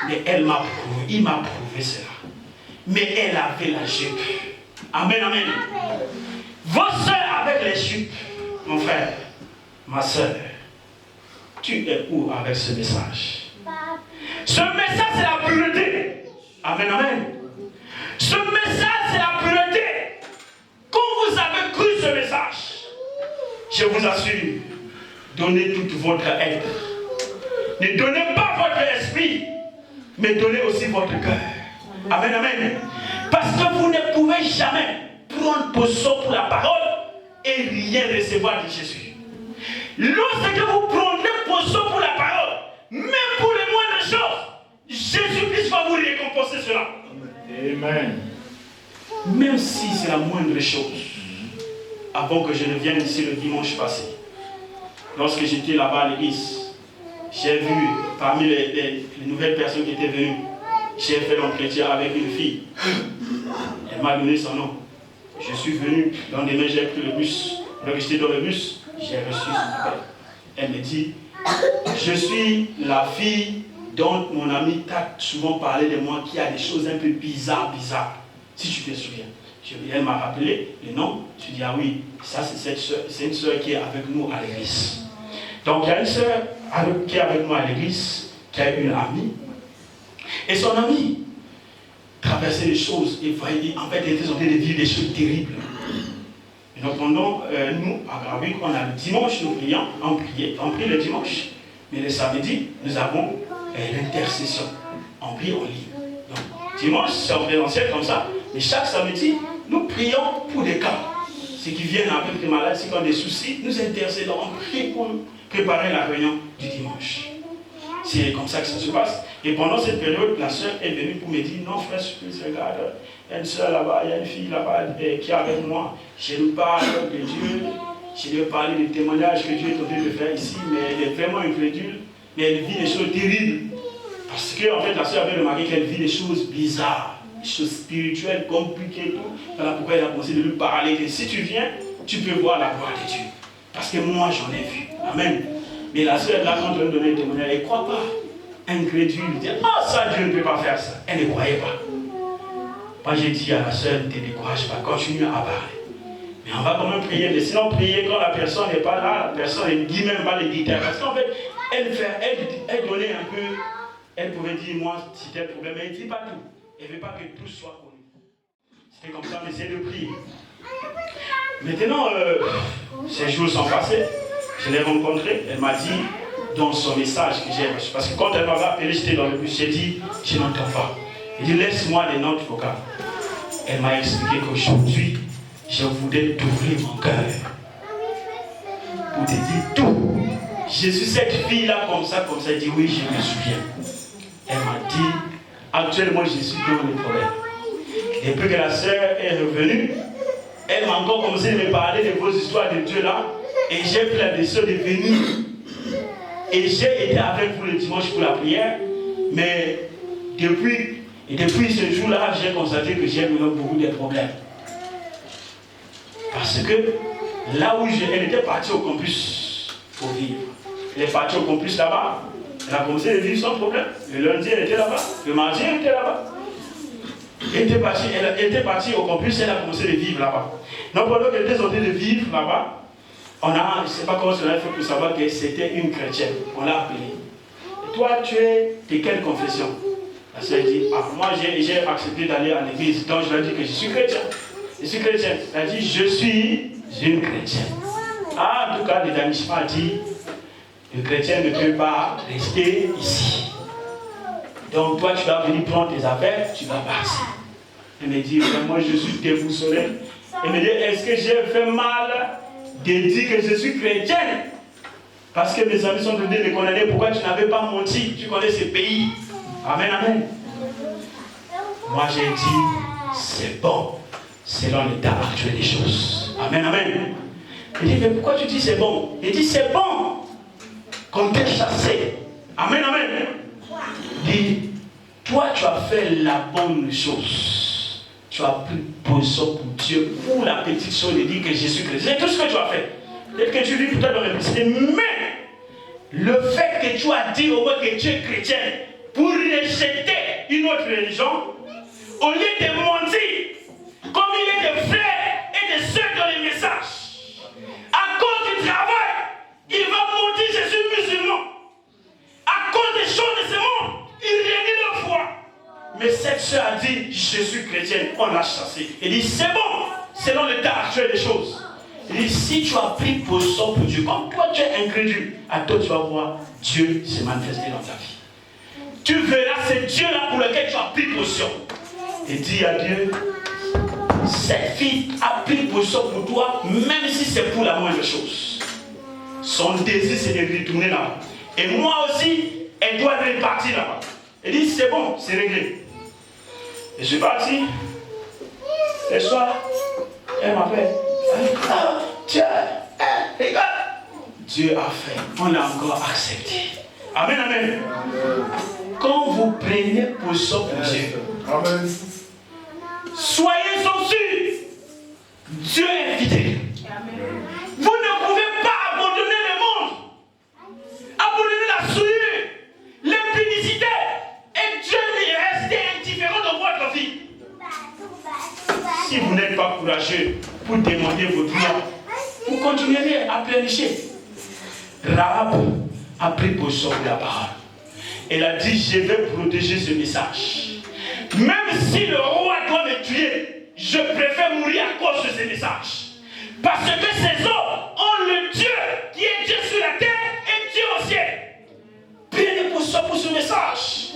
Mais il m'a prouvé cela. Mais elle avait la jupe. Amen, amen. Vos soeurs avec les jupes, mon frère, ma soeur, tu es où avec ce message? Ce message, c'est la pureté. Amen, amen. Ce message, c'est la pureté. Quand vous avez cru ce message, je vous assure, donnez toute votre aide. Ne donnez pas votre esprit, mais donnez aussi votre cœur. Amen, amen. Parce que vous ne pouvez jamais prendre possession pour la parole et rien recevoir de Jésus. Lorsque vous prenez possession pour la parole, même pour les moindres choses, Jésus-Christ va vous récompenser cela. Amen. Même si c'est la moindre chose, avant que je ne vienne ici le dimanche passé, lorsque j'étais là-bas à l'église, j'ai vu parmi les nouvelles personnes qui étaient venues, j'ai fait l'entretien avec une fille. Elle m'a donné son nom. Je suis venu, le lendemain j'ai pris le bus. Donc j'étais dans le bus, j'ai reçu son appel. Elle me dit, je suis la fille dont mon ami t'a souvent parlé de moi, qui a des choses un peu bizarres. si tu te souviens. Elle m'a rappelé le nom. Je dis, ah oui, ça c'est cette soeur, c'est une soeur qui est avec nous à l'église. Donc il y a une soeur qui est avec nous à l'église, qui a une amie. Et son amie traversait des choses. Et en fait, elle était en train de vivre des choses terribles. Et donc pendant, nous, à Gravic, on a le dimanche, nous prions, on prie le dimanche. Mais le samedi, nous avons l'intercession. On prie en ligne. Donc dimanche, c'est en présentiel comme ça. Mais chaque samedi, nous prions pour des cas. Ceux qui viennent avec des malades, ceux qui ont des soucis, nous intercédons, on prie pour préparer la réunion du dimanche. C'est comme ça que ça se passe. Et pendant cette période, la sœur est venue pour me dire, non frère, regarde, il y a une sœur là-bas, il y a une fille là-bas qui est avec moi. Je lui parle de Dieu, je lui ai parlé des témoignages que Dieu est en train de faire ici, mais elle est vraiment incrédule, mais elle vit des choses terribles. Parce que en fait, la sœur avait remarqué qu'elle vit des choses bizarres, des choses spirituelles, compliquées, tout. Voilà pourquoi elle a commencé de lui parler. Et si tu viens, tu peux voir la gloire de Dieu. Parce que moi, j'en ai vu. Amen. Mais la sœur, là, quand on lui donnait le témoignage, elle ne croit pas. Incrédule, elle dit, ah, ça, Dieu ne peut pas faire ça. Elle ne croyait pas. Moi, j'ai dit à la sœur, ne te décourage pas, continue à parler. Mais on va quand même prier. Mais sinon, prier quand la personne n'est pas là, la personne ne dit même pas les détails. Parce qu'en fait, elle donnait un peu, elle pouvait dire, moi, c'était le problème, mais elle ne dit pas tout. Elle ne veut pas que tout soit connu. C'était comme ça, on essayait de prier. Maintenant, ces jours sont passés. Je l'ai rencontrée, elle m'a dit dans son message que j'ai reçu. Parce que quand elle m'avait appelé, j'étais dans le bus, j'ai dit, je n'entends pas. Elle dit, laisse-moi les notes vocales. Elle m'a expliqué qu'aujourd'hui, je voulais t'ouvrir mon cœur. Pour te dire tout. Je suis cette fille-là comme ça. Elle dit, oui, je me souviens. Elle m'a dit, actuellement, je suis dans les problèmes. Depuis que la sœur est revenue, elle m'a encore commencé à me parler de vos histoires de Dieu là. Et j'ai pris la décision de venir. Et j'ai été avec vous le dimanche pour la prière. Mais depuis ce jour-là, j'ai constaté que j'ai vraiment beaucoup de problèmes. Parce que là où elle était partie au campus pour vivre. Elle est partie au campus là-bas. Elle a commencé à vivre sans problème. Le lundi, elle était là-bas. Le mardi, elle était là-bas. Elle était partie au campus, elle a commencé à vivre là-bas. Donc pendant qu'elle était en train de vivre là-bas, je ne sais pas comment cela fait pour savoir que c'était une chrétienne. On l'a appelée. Et toi, tu es de quelle confession? La sœur dit, ah, moi j'ai accepté d'aller à l'église. Donc je lui ai dit que je suis chrétien. Je suis chrétienne. Elle a dit, je suis une chrétienne. Ah, en tout cas, le Danishma a dit, le chrétien ne peut pas rester ici. Donc toi, tu vas venir prendre tes affaires, tu vas partir. Elle me dit, moi je suis déboussolée. Elle me dit, est-ce que j'ai fait mal de dire que je suis chrétienne? Parce que mes amis sont venus me condamner. Pourquoi tu n'avais pas menti? Tu connais ce pays. Amen, amen. Moi j'ai dit, c'est bon, selon l'état actuel des choses. Amen, amen. Elle dit, mais pourquoi tu dis c'est bon? Elle dit, c'est bon qu'on t'ait chassé. Amen, amen. Elle dit, toi tu as fait la bonne chose. Tu as pris position pour Dieu, pour la petite chose de dire que je suis chrétien. C'est tout ce que tu as fait. Peut-être que tu vis peut-être dans l'électricité, mais le fait que tu as dit au moins que tu es chrétien pour rejeter une autre religion, au lieu de mentir, comme il y a des frères et des sœurs dans les messages, à cause du travail, il va mentir, je suis musulman. À cause des choses de ce monde, il renie leur foi. Mais cette sœur a dit, je suis chrétienne, on l'a chassée. Elle dit, c'est bon, selon l'état actuel des choses. Elle dit, si tu as pris position pour Dieu, comme toi tu es incrédule, à toi tu vas voir Dieu se manifester dans ta vie. Tu verras, c'est Dieu-là pour lequel tu as pris position. Et dis à Dieu, cette fille a pris position pour toi, même si c'est pour la moindre chose. Son désir, c'est de retourner là-bas. Et moi aussi, elle doit repartir là-bas. Elle dit, c'est bon, c'est réglé. Et je suis parti. Le soir, elle m'appelle. Ah, tiens, regarde. Dieu a fait. On l'a encore accepté. Amen, amen. Quand vous prenez position pour Dieu, amen. Soyez-en sûrs. Dieu est fidèle. Vous ne pouvez pas abandonner le monde. Abandonner la souillure, l'impudicité. Et Dieu est resté indifférent dans votre vie. prêt à pleurnicher. Rahab a pris position de la parole. Elle a dit, je vais protéger ce message. Même si le roi doit me tuer, je préfère mourir à cause de ce message. Parce que ces hommes ont le Dieu qui est Dieu sur la terre et Dieu au ciel. Prenez position pour ce message.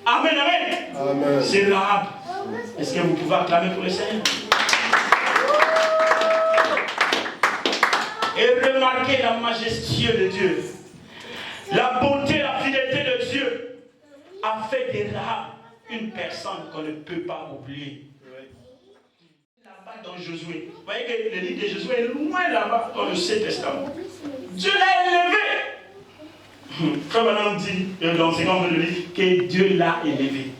Amen, amen. Amen. C'est Rahab. Est-ce que vous pouvez acclamer pour le Seigneur? Et remarquez la majesté de Dieu. La bonté, la fidélité de Dieu a fait de Rahab une personne qu'on ne peut pas oublier. Là-bas dans Josué, vous voyez que le livre de Josué est loin là-bas dans le 7 Testament. Dieu l'a élevé. Frère Branham dit dans le second livre que Dieu l'a élevé.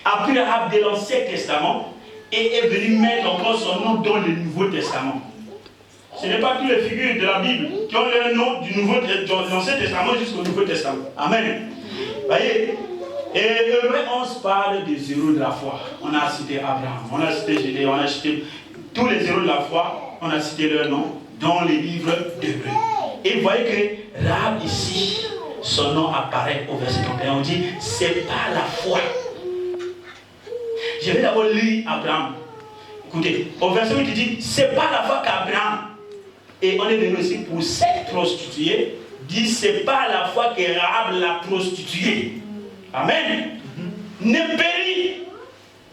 A pris Rahab de l'Ancien Testament et est venu mettre encore son nom dans le Nouveau Testament. Ce n'est pas toutes les figures de la Bible qui ont le nom de l'Ancien Testament jusqu'au Nouveau Testament. Amen. Voyez. Et Hébreux 11 parle des héros de la foi. On a cité Abraham, on a cité Gédéon, on a cité tous les héros de la foi, on a cité leur nom dans les livres d'Hébreux. Et vous voyez que Rahab ici, son nom apparaît au verset 31. On dit, c'est pas la foi. Je vais d'abord lire Abraham. Écoutez, au verset 8, il dit, c'est pas la foi qu'Abraham. Et on est venu aussi pour cette prostituée, dit, c'est pas la foi que Rahab la prostituée. Amen. Ne périt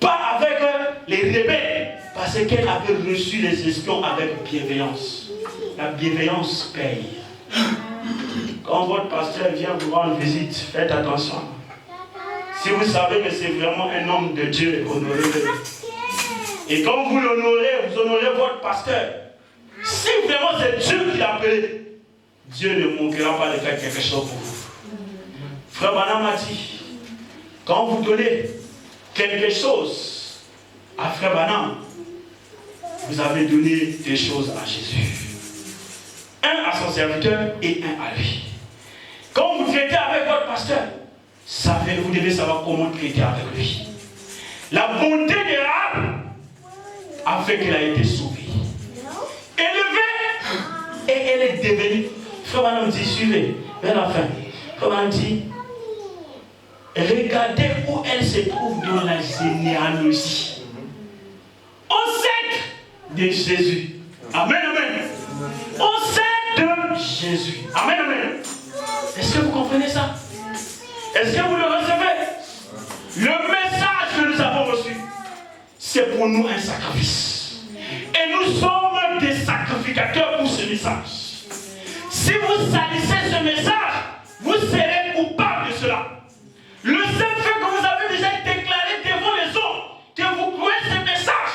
pas avec les rebelles, parce qu'elle avait reçu les espions avec bienveillance. La bienveillance paye. Quand votre pasteur vient vous rendre visite, faites attention. Si vous savez que c'est vraiment un homme de Dieu, honorez-le. Et quand vous l'honorez, vous honorez votre pasteur. Si vraiment c'est Dieu qui l'a appelé, Dieu ne manquera pas de faire quelque chose pour vous. Frère Branham a dit, quand vous donnez quelque chose à Frère Branham, vous avez donné des choses à Jésus. Un à son serviteur et un à lui. Quand vous traitez avec votre pasteur, vous devez savoir comment traiter avec lui. La bonté de Rahab a fait qu'elle a été sauvée. Élevée, et elle est devenue. Frère Branham dit, suivez, vers la fin. Frère Branham dit, regardez où elle se trouve dans la généalogie. Ancêtre de Jésus. Amen, amen. Ancêtre de Jésus. Amen, amen. Est-ce que vous comprenez ça? Est-ce que vous le recevez? Le message que nous avons reçu, c'est pour nous un sacrifice. Et nous sommes des sacrificateurs pour ce message. Si vous salissez ce message, vous serez coupable de cela. Le seul fait que vous avez déjà déclaré devant les hommes que vous croyez ce message,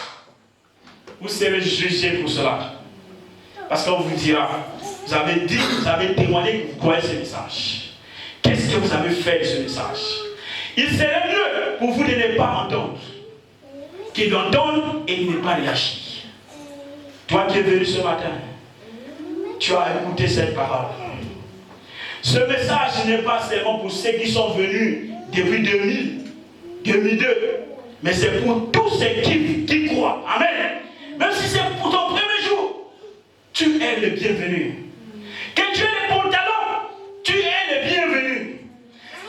vous serez jugé pour cela. Parce qu'on vous dira, vous avez dit, vous avez témoigné que vous croyez ce message. Qu'est-ce que vous avez fait de ce message? Il serait mieux pour vous de ne pas entendre qu'il d'entendre et de ne pas réagir. Toi qui es venu ce matin, tu as écouté cette parole. Ce message n'est pas seulement pour ceux qui sont venus depuis 2000, 2002, mais c'est pour tous ceux qui croient. Amen. Même si c'est pour ton premier jour, tu es le bienvenu. Que tu aies les pantalons, tu es le bienvenu.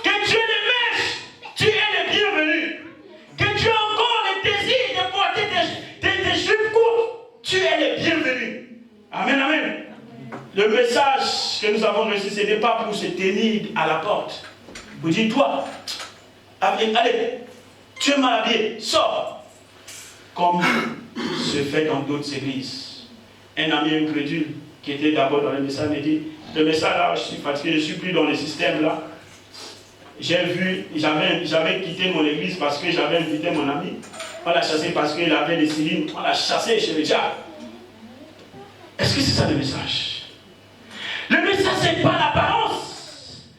Que tu aies les mèches, tu es le bienvenu. Que tu aies encore le désir de porter des jupes courtes, tu es le bienvenu. Amen, amen. Le message que nous avons reçu, ce n'est pas pour se tenir à la porte. Vous dites, toi, allez, tu es mal habillé, sors. Comme se fait dans d'autres églises. Un ami incrédule qui était d'abord dans le message me dit, le message là, je suis fatigué, je ne suis plus dans le système là. J'avais quitté mon église parce que j'avais invité mon ami. On l'a chassé parce qu'il avait des cylindres. On l'a chassé chez le diable. Est-ce que c'est ça le message? Le message, ce n'est pas l'apparence.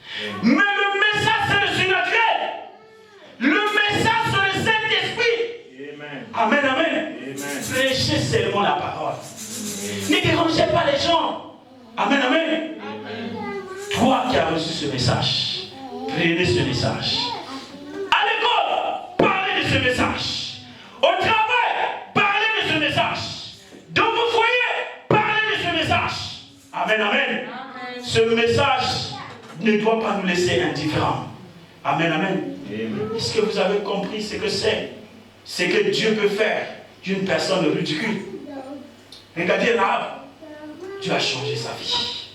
Mais le message, c'est le surnaturel. Le message, c'est le Saint-Esprit. Amen, amen. Prêchez seulement la parole. Ne dérangez pas les gens. Amen, amen. Toi qui as reçu ce message, prenez ce message. À l'école, parlez de ce message. Au travail, parlez de ce message. Dans vos foyers, parlez de ce message. Amen. Amen, amen. Ce message ne doit pas nous laisser indifférents. Amen, amen. Est-ce que vous avez compris ce que c'est? Ce que Dieu peut faire d'une personne ridicule. Regardez là, Dieu a changé sa vie.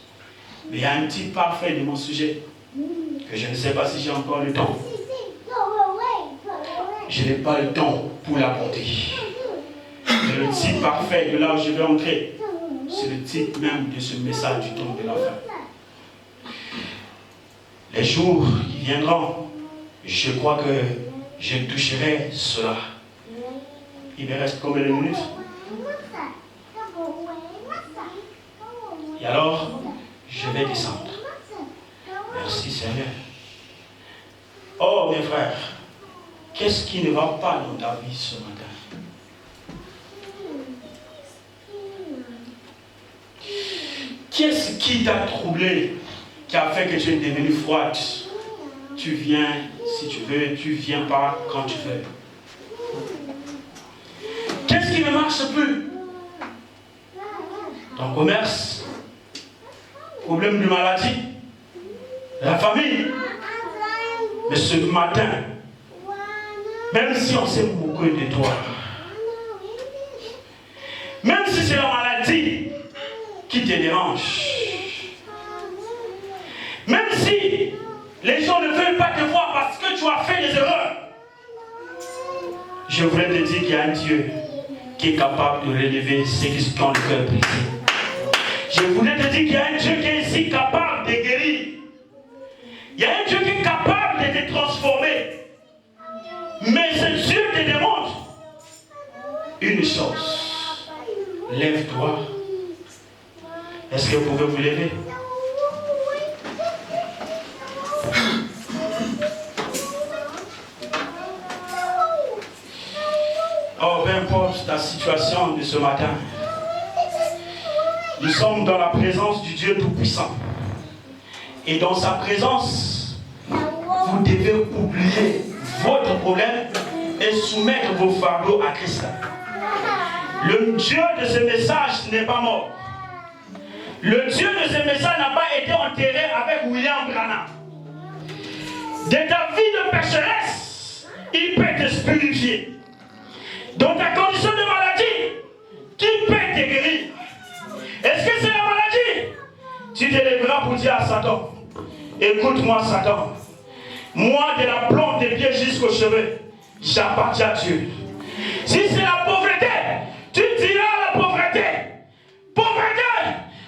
Mais il y a un type parfait de mon sujet que je ne sais pas si j'ai encore le temps. Je n'ai pas le temps pour l'aborder. Mais le type parfait de là où je vais entrer, c'est le type même de ce message du temps de la fin. Les jours qui viendront, je crois que je toucherai cela. Il me reste combien de minutes? Et alors, je vais descendre. Merci Seigneur. Oh mes frères, qu'est-ce qui ne va pas dans ta vie ce matin? Qu'est-ce qui t'a troublé, qui a fait que tu es devenue froide? Tu viens si tu veux, tu viens pas quand tu veux. Qu'est-ce qui ne marche plus? Ton commerce, problème de maladie, la famille. Mais ce matin, même si on s'est moqué de toi, même si c'est la maladie qui te dérange, même si les gens ne veulent pas te voir parce que tu as fait des erreurs, je voulais te dire qu'il y a un Dieu qui est capable de relever ceux qui ont le cœur brisé. Je voulais te dire qu'il y a un Dieu qui est ici capable de guérir. Il y a un Dieu qui est capable de te transformer. Mais ce Dieu te demande une chose. Lève-toi. Est-ce que vous pouvez vous lever? Oh, peu importe ta situation de ce matin, nous sommes dans la présence du Dieu Tout-Puissant. Et dans sa présence, vous devez oublier votre problème et soumettre vos fardeaux à Christ. Le Dieu de ce message n'est pas mort. Le Dieu de ce message n'a pas été enterré avec William Branham. De ta vie de pécheresse, il peut te purifier. Dans ta condition de maladie, qui peut te guérir? Est-ce que c'est la maladie? Tu te lèveras pour dire à Satan, écoute-moi Satan, moi de la plante des pieds jusqu'aux cheveux, j'appartiens à Dieu. Si c'est la pauvreté, tu diras à la pauvreté, pauvreté,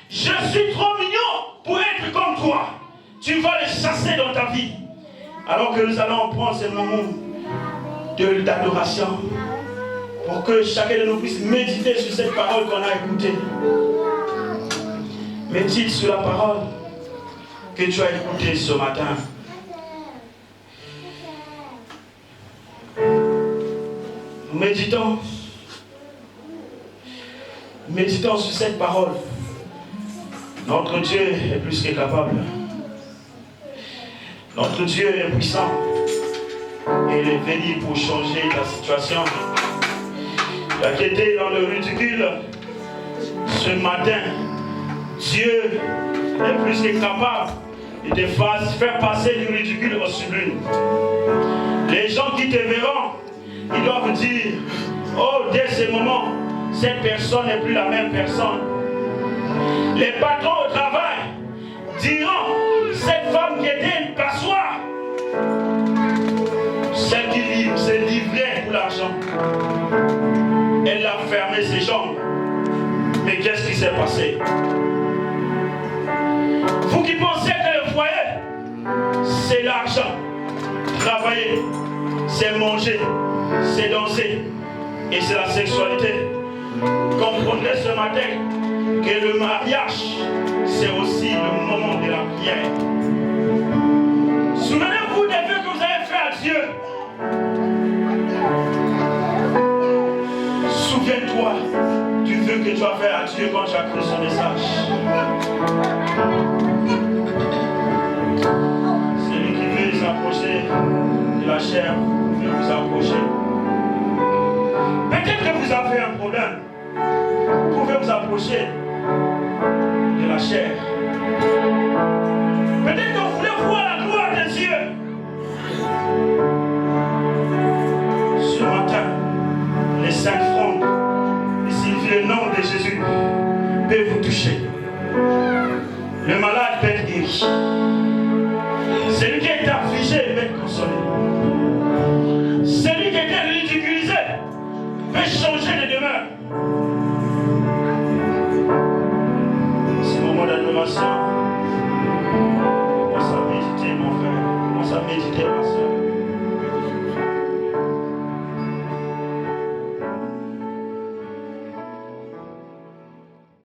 je suis trop mignon pour être comme toi. Tu vas les chasser dans ta vie. Alors que nous allons prendre ce moment d'adoration pour que chacun de nous puisse méditer sur cette parole qu'on a écoutée. Médite sur la parole que tu as écoutée ce matin. Méditons sur cette parole. Notre Dieu est plus que capable. Notre Dieu est puissant. Et il est venu pour changer ta situation. Tu as été dans le ridicule ce matin. Dieu est plus que capable de te faire passer du ridicule au sublime. Les gens qui te verront, ils doivent dire, oh, dès ce moment, cette personne n'est plus la même personne. Les patrons au travail diront, cette femme qui était une passoire, celle qui s'est livrée pour l'argent, elle a fermé ses jambes. Mais qu'est-ce qui s'est passé? Vous qui pensez que le foyer, c'est l'argent, travailler, c'est manger, c'est danser, et c'est la sexualité. Comprenez ce matin que le mariage, c'est aussi le moment de la prière. Souvenez-vous des vœux que vous avez fait à Dieu. Souviens-toi du vœu que tu as fait à Dieu quand tu as cru son message. Celui qui veut s'approcher de la chair, veut vous approcher. Peut-être que vous avez un problème. Vous pouvez vous approcher de la chair. Le malade peut être guéri. Celui qui est affligé peut être consolé.